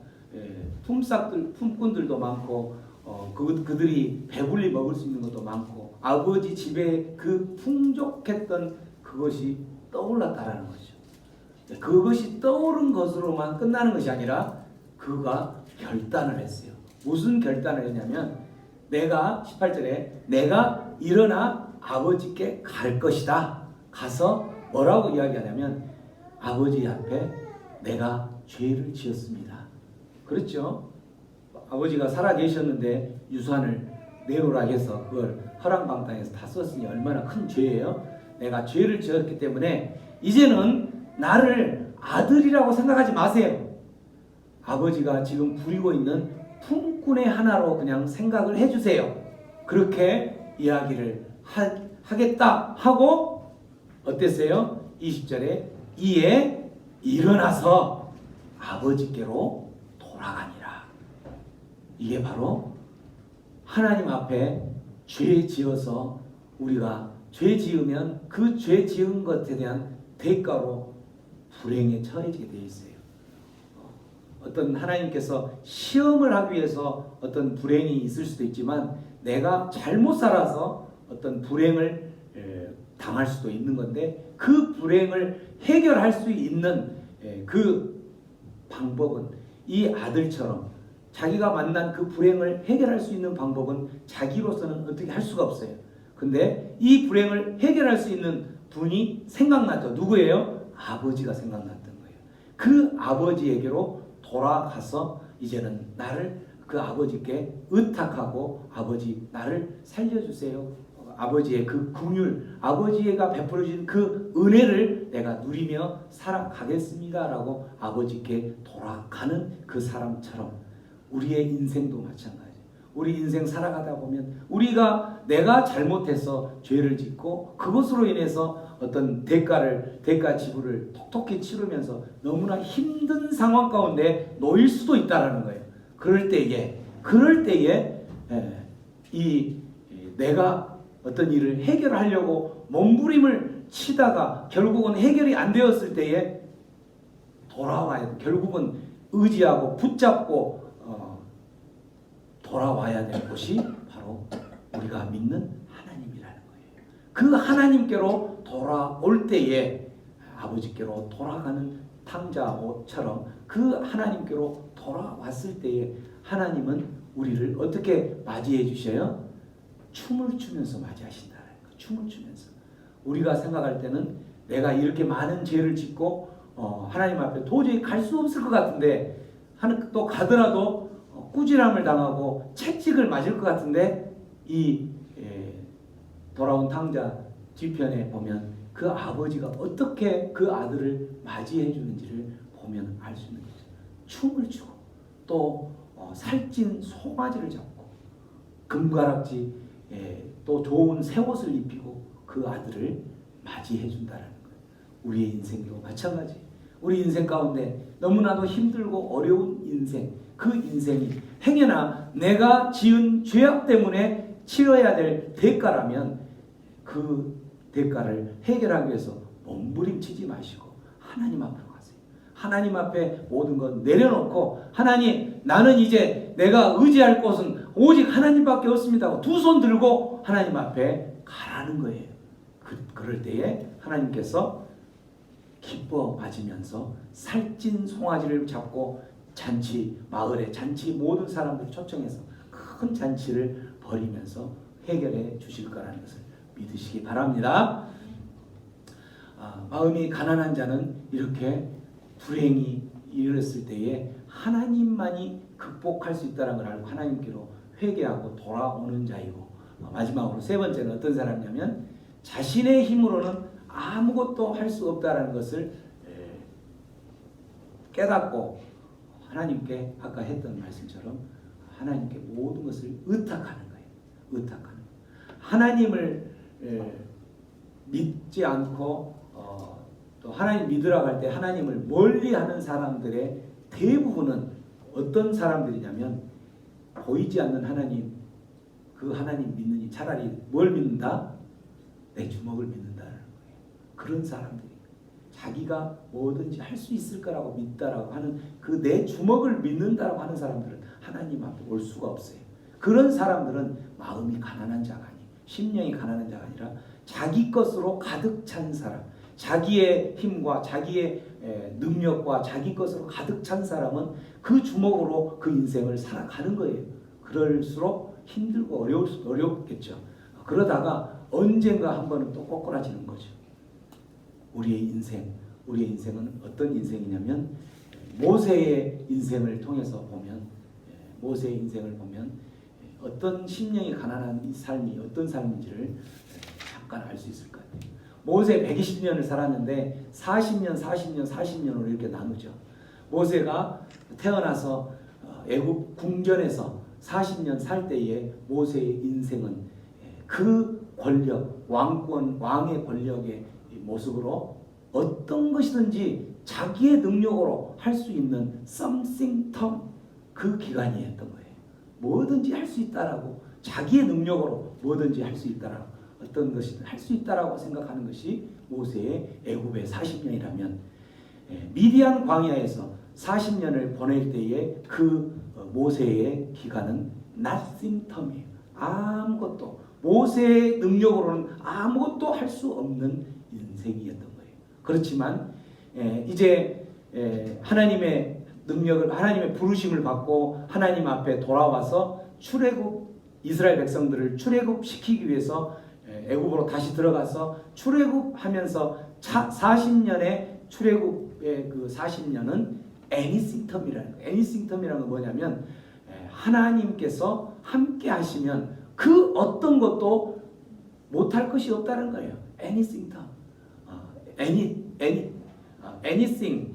품꾼들도 많고 그들이 배불리 먹을 수 있는 것도 많고 아버지 집에 그 풍족했던 그것이 떠올랐다라는 거죠. 그것이 떠오른 것으로만 끝나는 것이 아니라 그가 결단을 했어요. 무슨 결단을 했냐면 내가 18절에 내가 일어나 아버지께 갈 것이다. 가서 뭐라고 이야기하냐면 아버지 앞에 내가 죄를 지었습니다. 그렇죠? 아버지가 살아 계셨는데 유산을 내놓으라 해서 그걸 허랑방탕에서 다 썼으니 얼마나 큰 죄예요. 내가 죄를 지었기 때문에 이제는 나를 아들이라고 생각하지 마세요. 아버지가 지금 부리고 있는 품꾼의 하나로 그냥 생각을 해주세요. 그렇게 이야기를 하겠다 하고 어땠어요? 20절에 이에 일어나서 아버지께로 돌아가니라. 이게 바로 하나님 앞에 죄 지어서 우리가 죄 지으면 그 죄 지은 것에 대한 대가로 불행에 처해지게 되어 있어요. 어떤 하나님께서 시험을 하기 위해서 어떤 불행이 있을 수도 있지만 내가 잘못 살아서 어떤 불행을 당할 수도 있는 건데 그 불행을 해결할 수 있는 그 방법은 이 아들처럼 자기가 만난 그 불행을 해결할 수 있는 방법은 자기로서는 어떻게 할 수가 없어요. 근데 이 불행을 해결할 수 있는 분이 생각났죠. 누구예요? 아버지가 생각났던 거예요. 그 아버지에게로 돌아가서 이제는 나를 그 아버지께 의탁하고 아버지 나를 살려주세요. 아버지의 그 긍휼, 아버지가 베풀어준 그 은혜를 내가 누리며 살아가겠습니다라고 아버지께 돌아가는 그 사람처럼 우리의 인생도 마찬가지예요. 우리 인생 살아가다 보면 내가 잘못해서 죄를 짓고 그것으로 인해서 어떤 대가 지불을 톡톡히 치르면서 너무나 힘든 상황 가운데 놓일 수도 있다라는 거예요. 그럴 때에 내가 어떤 일을 해결하려고 몸부림을 치다가 결국은 해결이 안 되었을 때에 돌아와야 돼. 결국은 의지하고 붙잡고 돌아와야 될 곳이 바로 우리가 믿는 하나님이라는 거예요. 그 하나님께로 돌아올 때에 아버지께로 돌아가는 탕자처럼 그 하나님께로 돌아왔을 때에 하나님은 우리를 어떻게 맞이해 주셔요? 춤을 추면서 맞이하신다는 거예요. 춤을 추면서. 우리가 생각할 때는 내가 이렇게 많은 죄를 짓고 하나님 앞에 도저히 갈 수 없을 것 같은데 또 가더라도 꾸지람을 당하고 채찍을 맞을 것 같은데 이 돌아온 탕자 뒤편에 보면 그 아버지가 어떻게 그 아들을 맞이해 주는지를 보면 알 수 있는 거죠. 춤을 추고 또 살찐 송아지를 잡고 금가락지 또 좋은 새 옷을 입히고 그 아들을 맞이해 준다는 거예요. 우리의 인생도 마찬가지. 우리 인생 가운데 너무나도 힘들고 어려운 인생, 그 인생이 행여나 내가 지은 죄악 때문에 치러야 될 대가라면 그 대가를 해결하기 위해서 몸부림치지 마시고 하나님 앞으로 가세요. 하나님 앞에 모든 것 내려놓고 하나님, 나는 이제 내가 의지할 곳은 오직 하나님밖에 없습니다 하고 두 손 들고 하나님 앞에 가라는 거예요. 그럴 때에 하나님께서 기뻐 맞으면서 살찐 송아지를 잡고 잔치, 마을의 잔치 모든 사람들 초청해서 큰 잔치를 벌이면서 해결해 주실 거라는 것을 믿으시기 바랍니다. 마음이 가난한 자는 이렇게 불행이 이르렀을 때에 하나님만이 극복할 수 있다는 걸 알고 하나님께로 회개하고 돌아오는 자이고, 마지막으로 세 번째는 어떤 사람이냐면 자신의 힘으로는 아무것도 할 수 없다는 것을 깨닫고 하나님께 아까 했던 말씀처럼 하나님께 모든 것을 의탁하는 거예요. 의탁하는 거예요. 하나님을 믿지 않고 또 하나님 믿으라고 할 때 하나님을 멀리하는 사람들의 대부분은 어떤 사람들이냐면 보이지 않는 하나님, 그 하나님 믿느니 차라리 뭘 믿는다? 내 주먹을 믿는다는 거예요. 그런 사람들이 자기가 뭐든지 할 수 있을 거라고 믿다라고 하는 그 내 주먹을 믿는다라고 하는 사람들은 하나님 앞에 올 수가 없어요. 그런 사람들은 마음이 가난한 자가 아니에요. 심령이 가난한 자가 아니라 자기 것으로 가득 찬 사람, 자기의 힘과 자기의 능력과 자기 것으로 가득 찬 사람은 그 주먹으로 그 인생을 살아가는 거예요. 그럴수록 힘들고 어렵겠죠. 그러다가 언젠가 한 번은 또 꼬꾸라지는 거죠. 우리의 인생은 어떤 인생이냐면 모세의 인생을 통해서 보면, 모세의 인생을 보면 어떤 심령이 가난한 이 삶이 어떤 삶인지를 잠깐 알 수 있을 것 같아요. 모세 120년을 살았는데 40년으로 이렇게 나누죠. 모세가 태어나서 애굽 궁전에서 40년 살 때에 모세의 인생은 그 권력, 왕의 권력의 모습으로 어떤 것이든지 자기의 능력으로 할 수 있는 something term, 그 기간이었던 거예요. 뭐든지 할 수 있다라고, 자기의 능력으로 뭐든지 할 수 있다라고, 어떤 것이든 할 수 있다라고 생각하는 것이 모세의 애굽의 40년이라면 미디안 광야에서 40년을 보낼 때의 그 모세의 기간은 nothing term이에요. 아무것도, 모세의 능력으로는 아무것도 할 수 없는 인생이었던 거예요. 그렇지만 이제 하나님의 능력을, 하나님의 부르심을 받고 하나님 앞에 돌아와서 출애굽, 이스라엘 백성들을 출애굽시키기 위해서 애굽으로 다시 들어가서 출애굽하면서 40년의 출애굽의 그 40년은 anything term이라는 거예요. anything term이라는 건 뭐냐면 하나님께서 함께 하시면 그 어떤 것도 못할 것이 없다는 거예요. anything term, anything,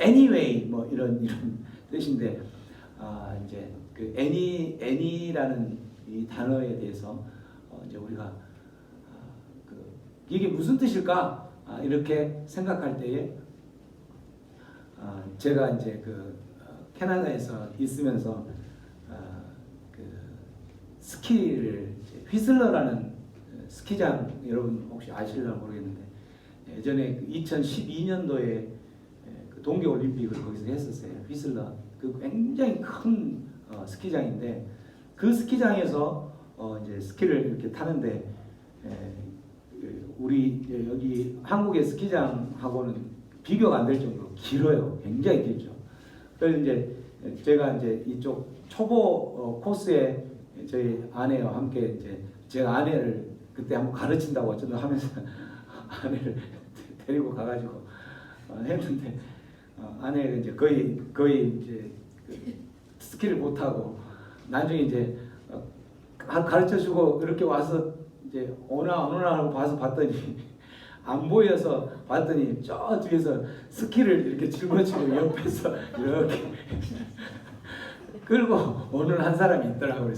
anyway, 뭐 이런 뜻인데, 이제 그 any라는 이 단어에 대해서 이제 우리가 이게 무슨 뜻일까 이렇게 생각할 때에 제가 이제 그 캐나다에서 있으면서 그 스키를 휘슬러라는 스키장, 여러분 혹시 아실려나 모르겠는데 예전에 2012년도에 그 동계올림픽을 거기서 했었어요. 휘슬러, 그 굉장히 큰 스키장인데 그 스키장에서 이제 스키를 이렇게 타는데 우리 여기 한국의 스키장하고는 비교가 안 될 정도로 길어요. 굉장히 길죠. 그래서 이제 제가 이제 이쪽 초보 코스에 저희 아내와 함께 이제 제가 아내를 그때 한번 가르친다고 어쩐다 하면서 아내를 데리고 가가지고 했는데 아내가 이제 거의 이제 스키를 못 하고 나중에 이제 가르쳐주고 이렇게 와서 이제 오나 하고 봐서 봤더니 안 보여서 봤더니 저 뒤에서 스키를 이렇게 짊어지고 옆에서 이렇게 끌고 오는 한 사람이 있더라고.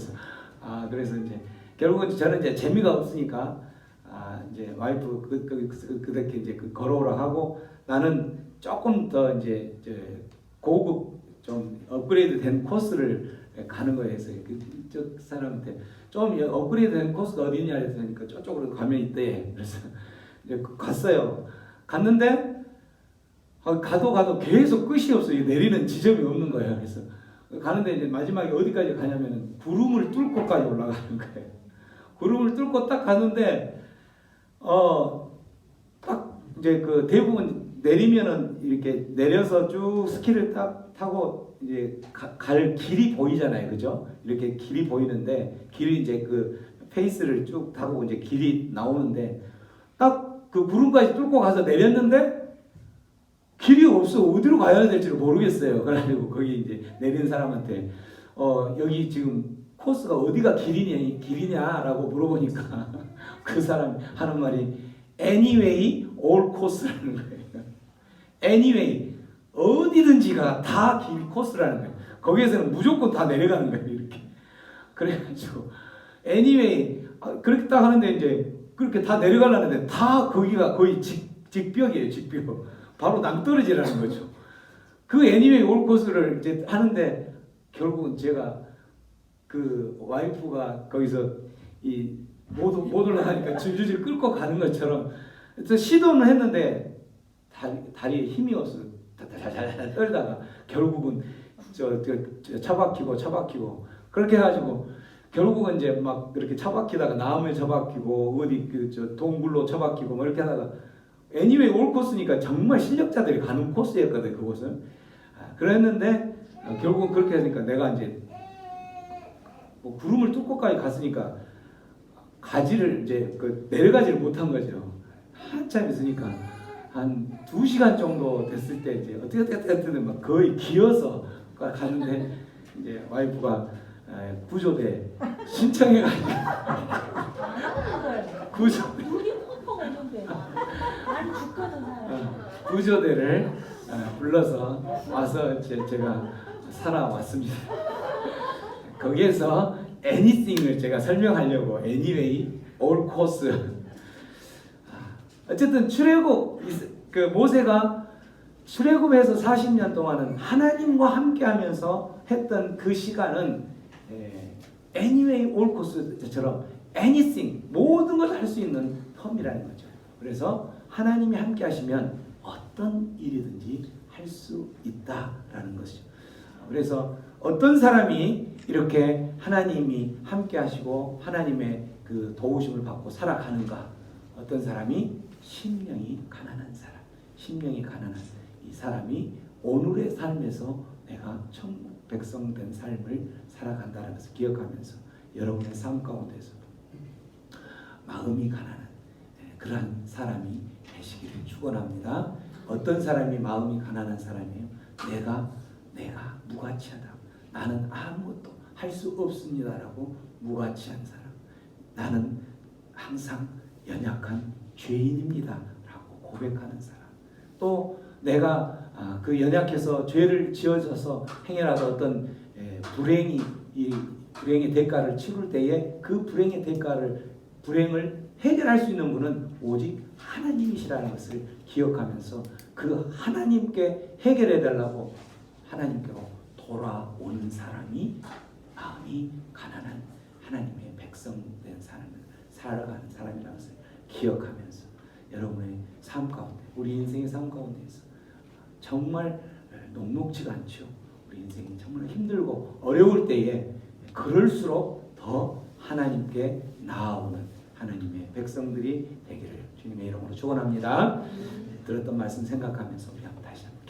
그래서 이제 결국은 저는 이제 재미가 없으니까 이제 와이프 그렇게 이제 걸어오라 하고 나는 조금 더 이제 고급 좀 업그레이드된 코스를 가는 거예요. 그래서 저 사람한테 좀 업그레이드된 코스가 어디 있냐 했으니까 저쪽으로 가면 있대. 그래서 이제 갔어요. 갔는데 가도 계속 끝이 없어요. 내리는 지점이 없는 거예요. 그래서 가는데 이제 마지막에 어디까지 가냐면 구름을 뚫고까지 올라가는 거예요. 구름을 뚫고 딱 갔는데 딱 이제 그 대부분 내리면은 이렇게 내려서 쭉 스키를 딱 타고 이제 갈 길이 보이잖아요, 그죠? 이렇게 길이 보이는데 길이 이제 그 페이스를 쭉 타고 이제 길이 나오는데 딱 그 구름까지 뚫고 가서 내렸는데 길이 없어. 어디로 가야 될지를 모르겠어요. 그래가지고 거기 이제 내린 사람한테 여기 지금 코스가 어디가 길이냐라고 물어보니까 그 사람이 하는 말이 anyway all course라는 거예요. anyway 어디든지가 다 길 코스라는 거예요. 거기에서는 무조건 다 내려가는 거예요. 이렇게. 그래가지고 anyway 그렇게 딱 하는데 이제 그렇게 다 내려가려는데 다 거기가 거의 직벽이에요. 직벽. 바로 낭떠러지라는 거죠. 그 anyway all course를 이제 하는데 결국은 제가 그 와이프가 거기서 이 못 올라가니까 줄줄줄 끌고 가는 것처럼 시도는 했는데 다리에 힘이 없어. 달달달 떨다가 결국은 처박히고 그렇게 해가지고 결국은 이제 막 그렇게 처박히다가 나무에 처박히고 어디 동굴로 처박히고 뭐 이렇게 하다가 anyway 올 코스니까 정말 실력자들이 가는 코스였거든 그곳은. 그랬는데 결국은 그렇게 하니까 내가 이제 뭐 구름을 뚫고까지 갔으니까 가지를 이제 내려가지를 못한 거죠. 한참 있으니까 한 2시간 정도 됐을 때 이제 어떻게 막 거의 기어서 갔는데 이제 와이프가 구조대 신청해가지고 구조대를 불러서 와서 제가 살아왔습니다. 거기에서 anything을 제가 설명하려고 anyway all course. 어쨌든 출애굽 그 모세가 출애굽에서 40년 동안은 하나님과 함께하면서 했던 그 시간은 anyway all course처럼 anything 모든 걸 할 수 있는 텀이라는 거죠. 그래서 하나님이 함께하시면 어떤 일이든지 할 수 있다라는 것이죠. 그래서 어떤 사람이 이렇게 하나님이 함께하시고 하나님의 그 도우심을 받고 살아가는가? 어떤 사람이 심령이 가난한 사람, 심령이 가난한 이 사람이 오늘의 삶에서 내가 천국 백성 된 삶을 살아간다는 것을 기억하면서 여러분의 삶 가운데서 마음이 가난한 그러한 사람이 되시기를 축원합니다. 어떤 사람이 마음이 가난한 사람이에요? 내가 무가치하다. 나는 아무것도 할 수 없습니다라고 무가치한 사람. 나는 항상 연약한 죄인입니다라고 고백하는 사람. 또 내가 그 연약해서 죄를 지어져서 행해라도 어떤 불행의 대가를 치를 때에 그 불행을 해결할 수 있는 분은 오직 하나님이시라는 것을 기억하면서 그 하나님께 해결해 달라고 하나님께로 돌아오는 사람이 마음이 가난한 하나님의 백성된 삶을 살아가는 사람이라는 것을 기억하면서 여러분의 삶 가운데, 우리 인생의 삶 가운데에서 정말 녹록지가 않죠. 우리 인생이 정말 힘들고 어려울 때에 그럴수록 더 하나님께 나아오는 하나님의 백성들이 되기를 주님의 이름으로 축원합니다. 들었던 말씀 생각하면서 우리 한번 다시 한번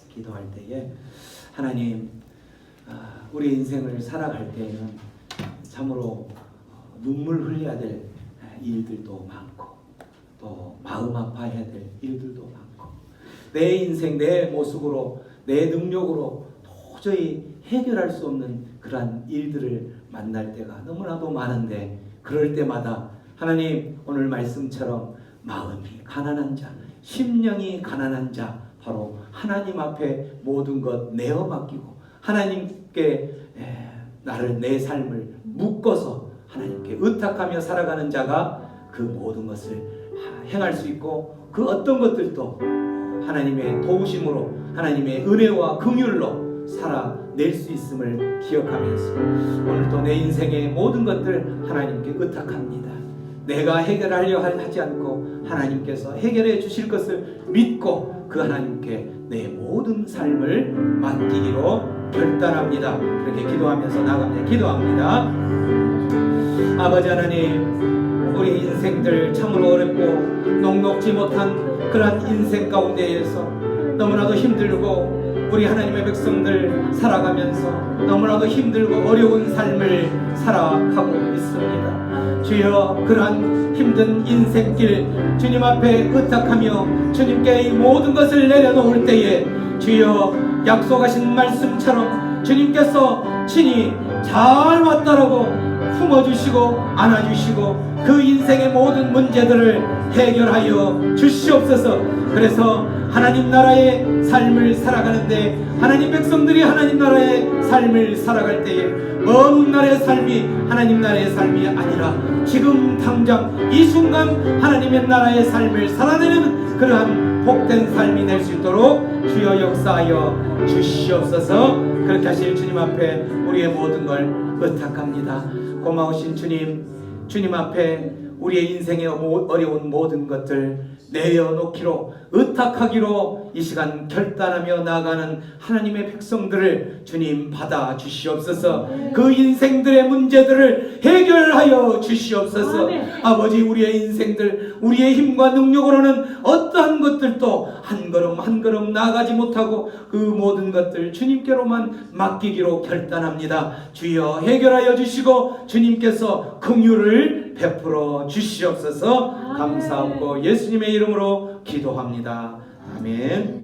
기도할 때에 하나님, 우리 인생을 살아갈 때에는 참으로 눈물 흘려야 될 일들도 많고 또 마음 아파해야 될 일들도 많고 내 인생 내 모습으로 내 능력으로 도저히 해결할 수 없는 그러한 일들을 만날 때가 너무나도 많은데 그럴 때마다 하나님 오늘 말씀처럼 마음이 가난한 자, 심령이 가난한 자 바로 하나님 앞에 모든 것 내어 맡기고 하나님께 나를 내 삶을 묶어서 하나님께 의탁하며 살아가는 자가 그 모든 것을 행할 수 있고 그 어떤 것들도 하나님의 도우심으로 하나님의 은혜와 긍휼로 살아낼 수 있음을 기억하면서 오늘도 내 인생의 모든 것들 하나님께 의탁합니다. 내가 해결하려 하지 않고 하나님께서 해결해 주실 것을 믿고 그 하나님께 내 모든 삶을 맡기기로 결단합니다. 그렇게 기도하면서 나갑니다. 기도합니다. 아버지 하나님, 우리 인생들 참으로 어렵고 녹록지 못한 그러한 인생 가운데에서 너무나도 힘들고 우리 하나님의 백성들 살아가면서 너무나도 힘들고 어려운 삶을 살아가고 있습니다. 주여, 그러한 힘든 인생길 주님 앞에 의탁하며 주님께 이 모든 것을 내려놓을 때에 주여, 약속하신 말씀처럼 주님께서 친히 잘 왔다라고 품어주시고 안아주시고 그 인생의 모든 문제들을 해결하여 주시옵소서. 그래서 하나님 나라의 삶을 살아가는데, 하나님 백성들이 하나님 나라의 삶을 살아갈 때에 먼 훗날의 삶이 하나님 나라의 삶이 아니라 지금 당장 이 순간 하나님의 나라의 삶을 살아내는 그러한 복된 삶이 될 수 있도록 주여 역사하여 주시옵소서. 그렇게 하실 주님 앞에 우리의 모든 걸 의탁합니다. 고마우신 주님, 주님 앞에 우리의 인생의 어려운 모든 것들 내어놓기로, 의탁하기로 이 시간 결단하며 나아가는 하나님의 백성들을 주님 받아 주시옵소서. 그 인생들의 문제들을 해결하여 주시옵소서. 아버지, 우리의 인생들, 우리의 힘과 능력으로는 어떠한 것들도 한 걸음 한 걸음 나아가지 못하고 그 모든 것들 주님께로만 맡기기로 결단합니다. 주여, 해결하여 주시고 주님께서 긍휼을 베풀어 주시옵소서. 감사하고 예수님의 이름으로 기도합니다. 아멘.